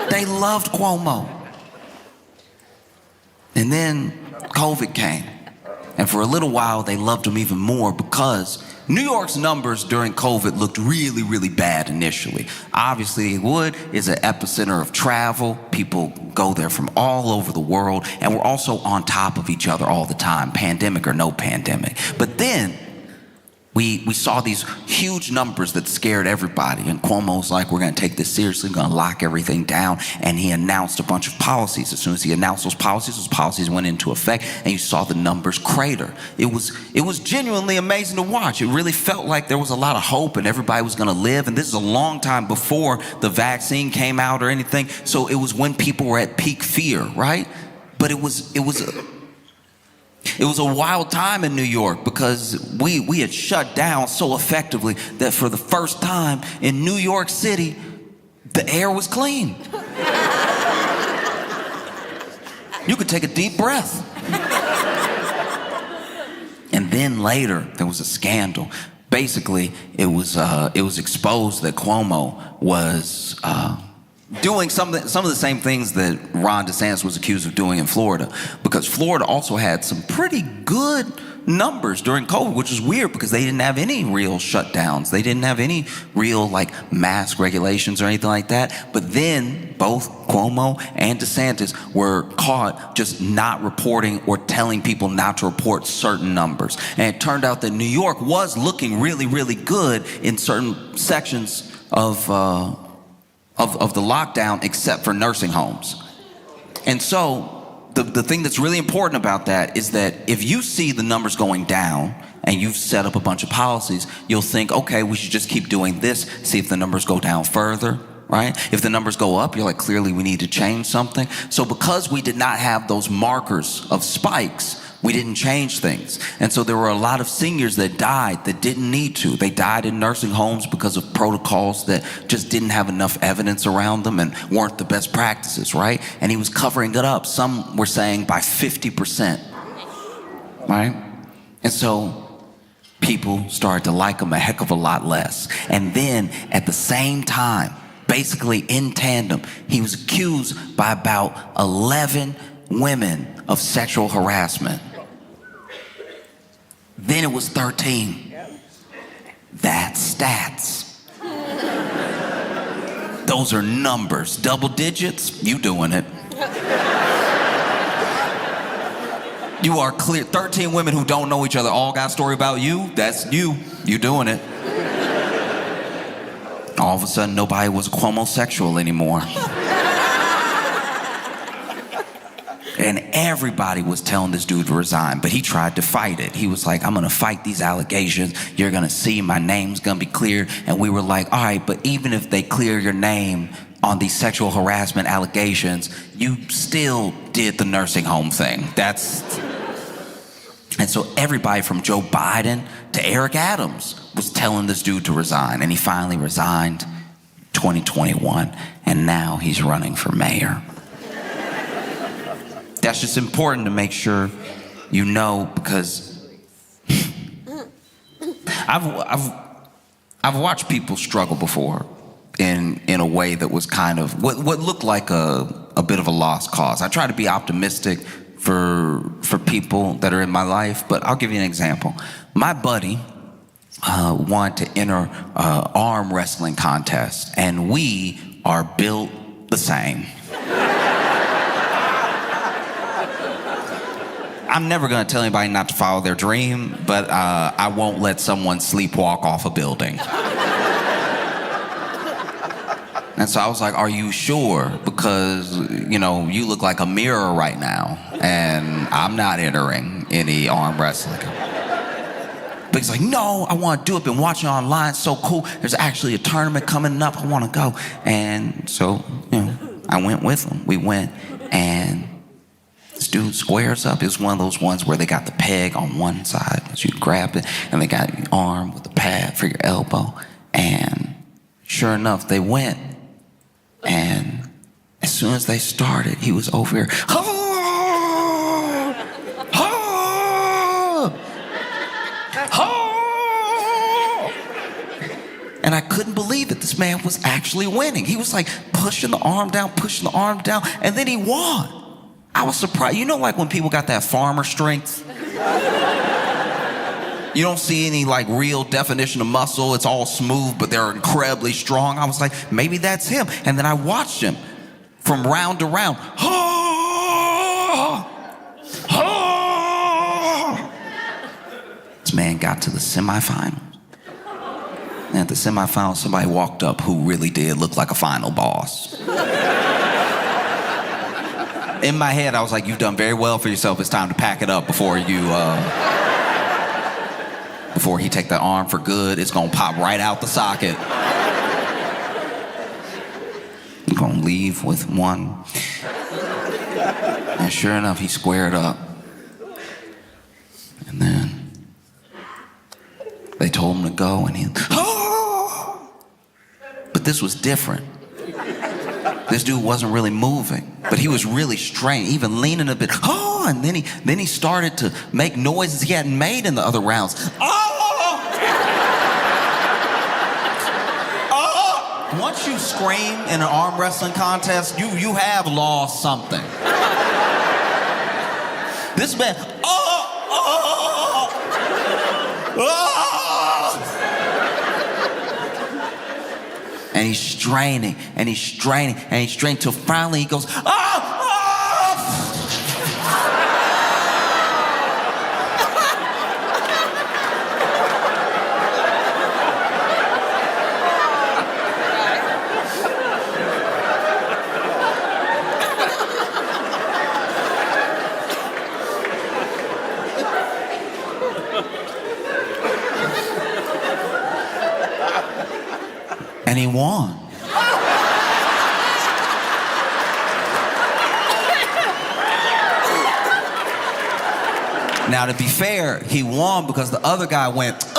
They loved Cuomo. And then COVID came. And for a little while, they loved him even more because New York's numbers during COVID looked really, really bad initially. Obviously, it would. It's an epicenter of travel. People go there from all over the world. And we're also on top of each other all the time, pandemic or no pandemic. But then we saw these huge numbers that scared everybody. And Cuomo's like, we're going to take this seriously. We're going to lock everything down. And he announced a bunch of policies. As soon as he announced those policies went into effect. And you saw the numbers crater. It was genuinely amazing to watch. It really felt like there was a lot of hope and everybody was going to live. And this is a long time before the vaccine came out or anything. So it was when people were at peak fear, right? But it was a wild time in New York because we had shut down so effectively that for the first time in New York City, the air was clean. You could take a deep breath. And then later, there was a scandal. Basically, it was exposed that Cuomo was doing some of the same things that Ron DeSantis was accused of doing in Florida, because Florida also had some pretty good numbers during COVID, which is weird because they didn't have any real shutdowns. They didn't have any real like mask regulations or anything like that. But then both Cuomo and DeSantis were caught just not reporting or telling people not to report certain numbers. And it turned out that New York was looking really, really good in certain sections of the lockdown, except for nursing homes. And so the thing that's really important about that is that if you see the numbers going down and you've set up a bunch of policies, you'll think, okay, we should just keep doing this, see if the numbers go down further, right? If the numbers go up, you're like, clearly we need to change something. So because we did not have those markers of spikes, we didn't change things. And so there were a lot of seniors that died that didn't need to. They died in nursing homes because of protocols that just didn't have enough evidence around them and weren't the best practices, right? And he was covering it up. Some were saying by 50%, right? And so people started to like him a heck of a lot less. And then at the same time, basically in tandem, he was accused by about 11 women of sexual harassment. Then it was 13. That's stats. Those are numbers. Double digits, you doing it. You are clear. 13 women who don't know each other all got a story about you. That's you. You doing it. All of a sudden, nobody was a Cuomo-sexual anymore. And everybody was telling this dude to resign, but he tried to fight it. He was like, I'm gonna fight these allegations. You're gonna see my name's gonna be cleared. And we were like, all right, but even if they clear your name, on these sexual harassment allegations, you still did the nursing home thing. And so everybody from Joe Biden to Eric Adams was telling this dude to resign. And he finally resigned 2021. And now he's running for mayor. That's just important to make sure you know, because I've watched people struggle before in a way that was kind of what looked like a bit of a lost cause. I try to be optimistic for people that are in my life, but I'll give you an example. My buddy wanted to enter an arm wrestling contest, and we are built the same. I'm never going to tell anybody not to follow their dream, but I won't let someone sleepwalk off a building. And so I was like, are you sure? Because, you look like a mirror right now, and I'm not entering any arm wrestling. But he's like, no, I want to do it. Been watching online, it's so cool. There's actually a tournament coming up. I want to go. And so, I went with him. We went, and this dude squares up. It was one of those ones where they got the peg on one side, so you grab it, and they got your arm with the pad for your elbow. And sure enough, they went. And as soon as they started, he was over here. And I couldn't believe that this man was actually winning. He was like pushing the arm down, and then he won. I was surprised. Like when people got that farmer strength? You don't see any real definition of muscle. It's all smooth, but they're incredibly strong. I was like, maybe that's him. And then I watched him from round to round. This man got to the semifinals. And at the semifinals, somebody walked up who really did look like a final boss. In my head, I was like, you've done very well for yourself. It's time to pack it up before he take that arm for good. It's gonna pop right out the socket. You're gonna leave with one. And sure enough, he squared up. And then they told him to go, and he, But this was different. This dude wasn't really moving, but he was really strained, even leaning a bit. And then he started to make noises he hadn't made in the other rounds. Once you scream in an arm wrestling contest, you have lost something. This man, and he's straining, till finally he goes, and he won. Now, to be fair, he won because the other guy went, and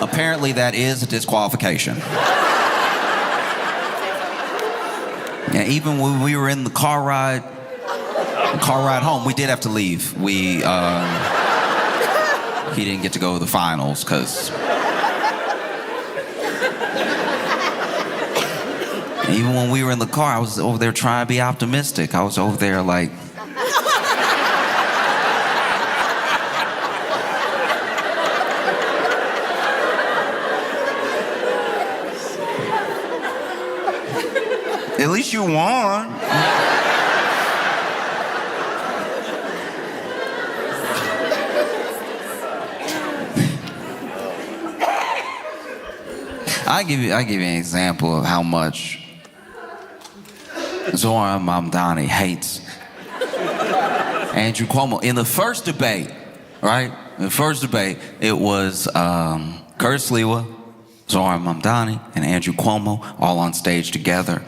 apparently that is a disqualification. Yeah, even when we were in the car ride home, we did have to leave. He didn't get to go to the finals because even when we were in the car, I was over there trying to be optimistic. I was over there like, at least you won. I give you an example of how much Zoran Mamdani hates Andrew Cuomo. In the first debate, right? In the first debate, it was Curtis Lewa, Zoran Mamdani, and Andrew Cuomo all on stage together.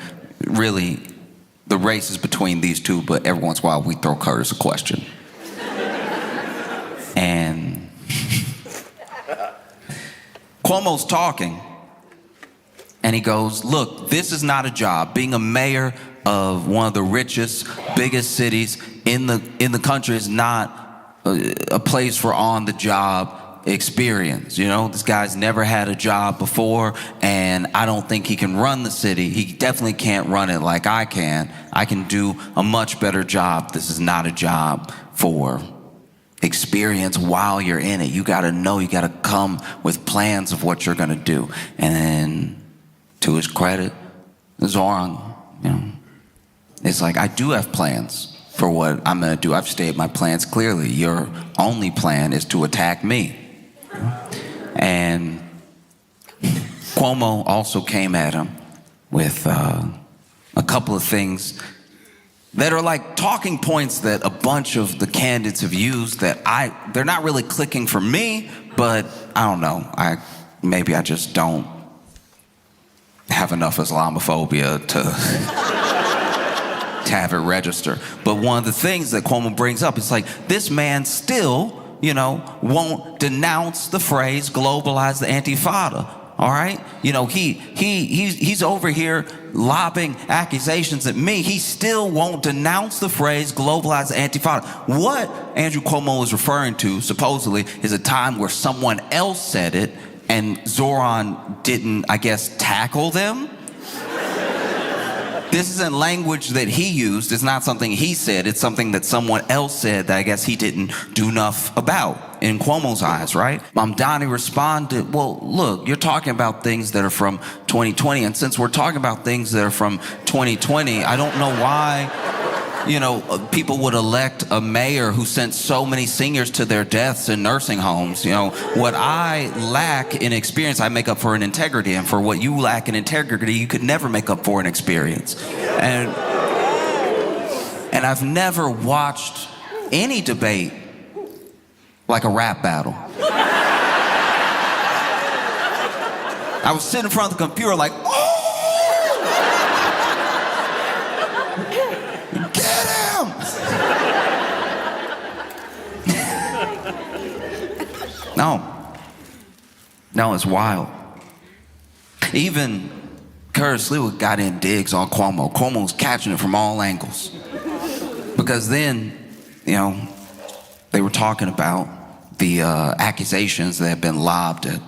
Really, the race is between these two, but every once in a while we throw Curtis a question. And Cuomo's talking, and he goes, look, this is not a job. Being a mayor of one of the richest, biggest cities in the country is not a place for on-the-job experience. You know, this guy's never had a job before, and I don't think he can run the city. He definitely can't run it like I can. I can do a much better job. This is not a job for experience while you're in it. You gotta know, you gotta come with plans of what you're gonna do. And then, to his credit, Zoran, you know, it's like, I do have plans for what I'm gonna do. I've stated my plans clearly. Your only plan is to attack me. And Cuomo also came at him with a couple of things that are like talking points that a bunch of the candidates have used that they're not really clicking for me, but I don't know. Maybe I just don't have enough Islamophobia to have it register. But one of the things that Cuomo brings up is like, this man still, you know, won't denounce the phrase globalize the Antifada. All right, you know, he's over here lobbing accusations at me. He still won't denounce the phrase globalize the Antifada. What Andrew Cuomo is referring to, supposedly, is a time where someone else said it and Zoran didn't, I guess, tackle them. This isn't language that he used. It's not something he said. It's something that someone else said that I guess he didn't do enough about in Cuomo's eyes, right? Mamdani responded, well, look, you're talking about things that are from 2020. And since we're talking about things that are from 2020, I don't know why, you know, people would elect a mayor who sent so many seniors to their deaths in nursing homes. You know, what I lack in experience, I make up for in integrity. And for what you lack in integrity, you could never make up for in experience. And I've never watched any debate like a rap battle. I was sitting in front of the computer like, oh! Get him! No, it's wild. Even Curtis Lewa got in digs on Cuomo. Cuomo was catching it from all angles. Because then, you know, they were talking about the accusations that had been lobbed at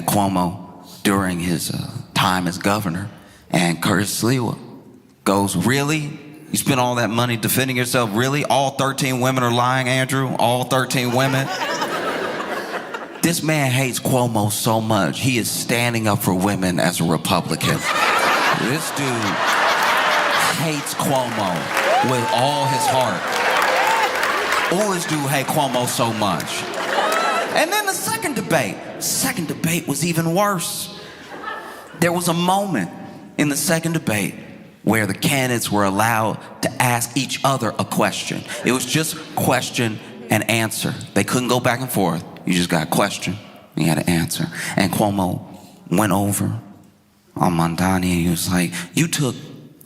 Cuomo during his time as governor. And Curtis Lewa goes, really? You spent all that money defending yourself? Really? All 13 women are lying, Andrew? All 13 women? This man hates Cuomo so much, he is standing up for women as a Republican. This dude hates Cuomo with all his heart. Oh, this dude hates Cuomo so much. And then the second debate was even worse. There was a moment in the second debate where the candidates were allowed to ask each other a question. It was just question and answer. They couldn't go back and forth. You just got a question, you had to answer. And Cuomo went over on Mamdani and he was like, you took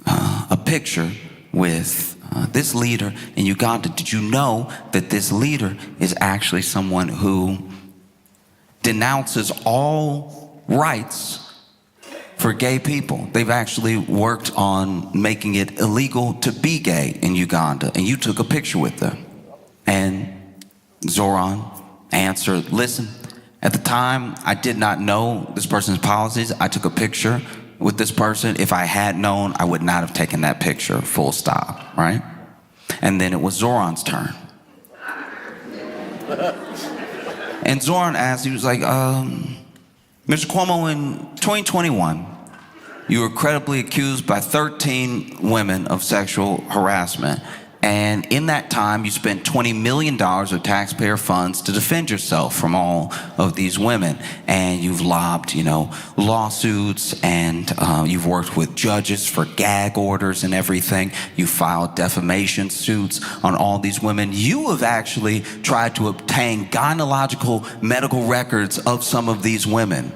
a picture with this leader in Uganda. Did you know that this leader is actually someone who denounces all rights for gay people? They've actually worked on making it illegal to be gay in Uganda, and you took a picture with them. And Zoran answered, listen, at the time, I did not know this person's policies. I took a picture with this person. If I had known, I would not have taken that picture, full stop, right? And then it was Zoran's turn. And Zoran asked, he was like, Mr. Cuomo, in 2021, you were credibly accused by 13 women of sexual harassment. And in that time, you spent $20 million of taxpayer funds to defend yourself from all of these women. And you've lobbed, lawsuits, and you've worked with judges for gag orders and everything. You filed defamation suits on all these women. You have actually tried to obtain gynecological medical records of some of these women.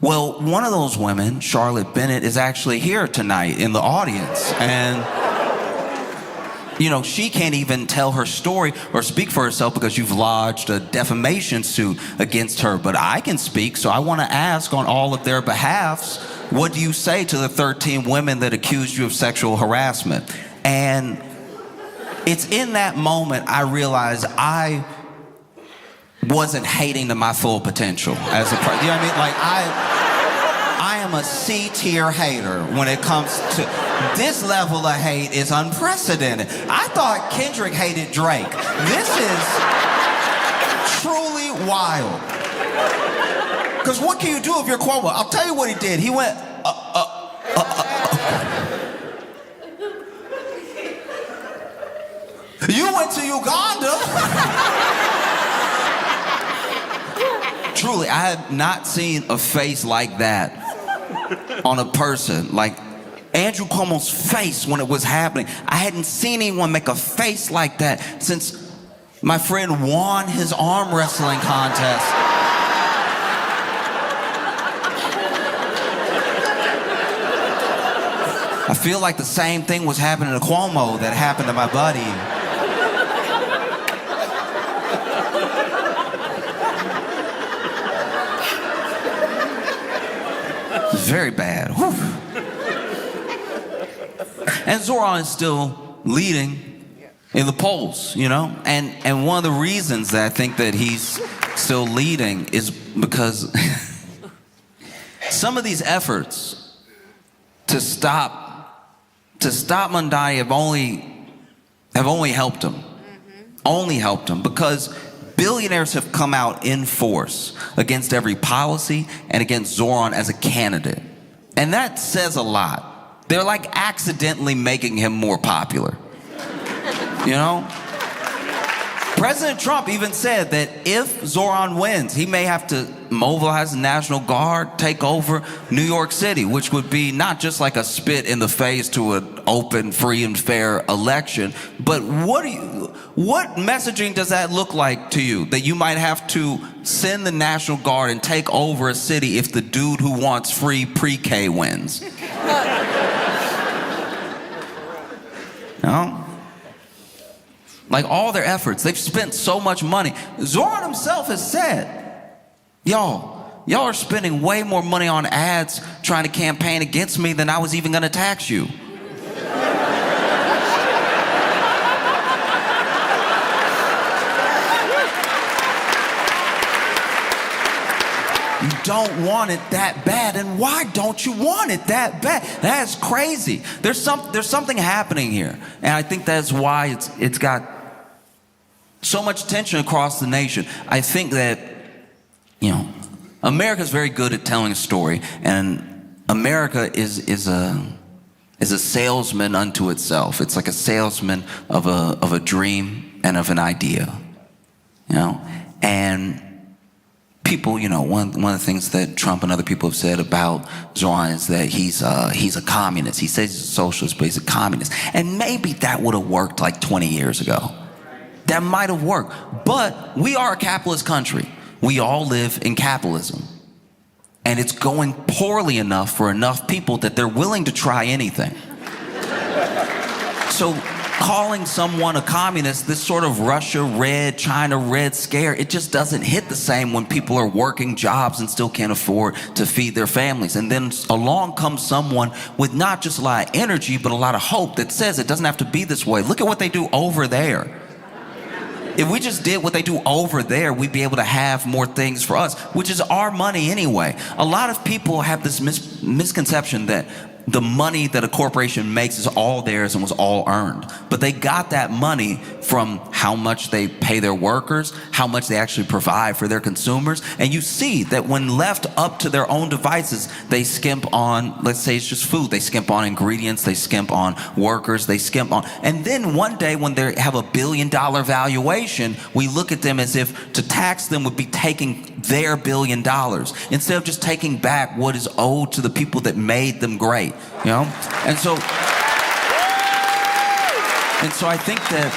Well, one of those women, Charlotte Bennett, is actually here tonight in the audience. And she can't even tell her story or speak for herself because you've lodged a defamation suit against her. But I can speak, so I want to ask on all of their behalfs, what do you say to the 13 women that accused you of sexual harassment? And it's in that moment I realized I wasn't hating to my full potential as a person. You know what I mean? Like, I am a C-tier hater when it comes to this level of hate is unprecedented. I thought Kendrick hated Drake. This is truly wild. Because what can you do if you're Cuomo? I'll tell you what he did. He went, You went to Uganda? Truly, I have not seen a face like that on a person. Like Andrew Cuomo's face when it was happening. I hadn't seen anyone make a face like that since my friend won his arm wrestling contest. I feel like the same thing was happening to Cuomo that happened to my buddy. Very bad. Whew. And Zoran is still leading in the polls, And one of the reasons that I think that he's still leading is because some of these efforts to stop Mondani have only helped him. Only helped him because billionaires have come out in force against every policy and against Zoran as a candidate. And that says a lot. They're like accidentally making him more popular. President Trump even said that if Zoran wins, he may have to mobilize the National Guard, take over New York City, which would be not just like a spit in the face to an open, free, and fair election, but what messaging does that look like to you? That you might have to send the National Guard and take over a city if the dude who wants free pre-K wins? No? Like all their efforts, they've spent so much money. Zoran himself has said, y'all are spending way more money on ads trying to campaign against me than I was even gonna tax you. You don't want it that bad, and why don't you want it that bad? That's crazy. There's something happening here, and I think that's why it's got so much tension across the nation. I think that, America's very good at telling a story, and America is a salesman unto itself. It's like a salesman of a dream and of an idea, and people, one of the things that Trump and other people have said about Zoran is that he's a communist. He says he's a socialist, but he's a communist. And maybe that would have worked like 20 years ago. That might have worked. But we are a capitalist country. We all live in capitalism. And it's going poorly enough for enough people that they're willing to try anything. So calling someone a communist, this sort of Russia red, China red scare, it just doesn't hit the same when people are working jobs and still can't afford to feed their families. And then along comes someone with not just a lot of energy, but a lot of hope that says it doesn't have to be this way. Look at what they do over there. If we just did what they do over there, we'd be able to have more things for us, which is our money anyway. A lot of people have this misconception that the money that a corporation makes is all theirs and was all earned. But they got that money from how much they pay their workers, how much they actually provide for their consumers. And you see that when left up to their own devices, they skimp on, let's say it's just food, they skimp on ingredients, they skimp on workers, they skimp on. And then one day when they have $1 billion valuation, we look at them as if to tax them would be taking their $1 billion instead of just taking back what is owed to the people that made them great, you know? And so I think that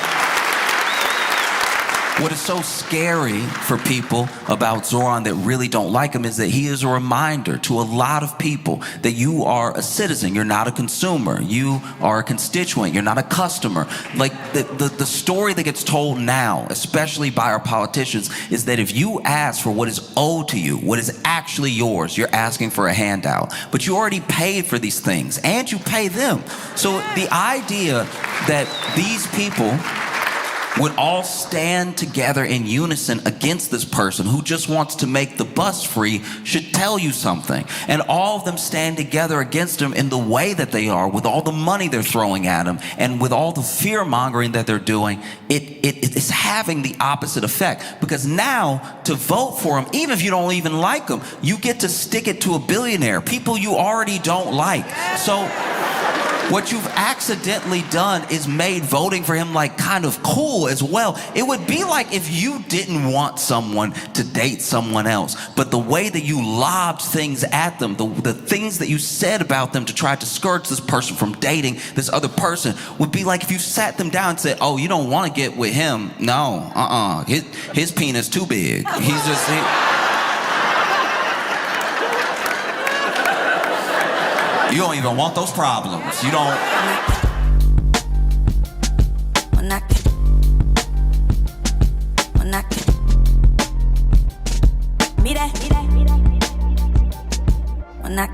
what is so scary for people about Zoran that really don't like him is that he is a reminder to a lot of people that you are a citizen, you're not a consumer, you are a constituent, you're not a customer. Like the story that gets told now, especially by our politicians, is that if you ask for what is owed to you, what is actually yours, you're asking for a handout. But you already paid for these things and you pay them. So the idea that these people would all stand together in unison against this person who just wants to make the bus free should tell you something. And all of them stand together against him in the way that they are, with all the money they're throwing at him, and with all the fear-mongering that they're doing, it is having the opposite effect. Because now, to vote for him, even if you don't even like him, you get to stick it to a billionaire, people you already don't like. So what you've accidentally done is made voting for him like kind of cool as well. It would be like if you didn't want someone to date someone else, but the way that you lobbed things at them, the things that you said about them to try to discourage this person from dating this other person would be like if you sat them down and said, oh, you don't want to get with him. No, his penis too big. He's just... You don't even want those problems. You don't. When I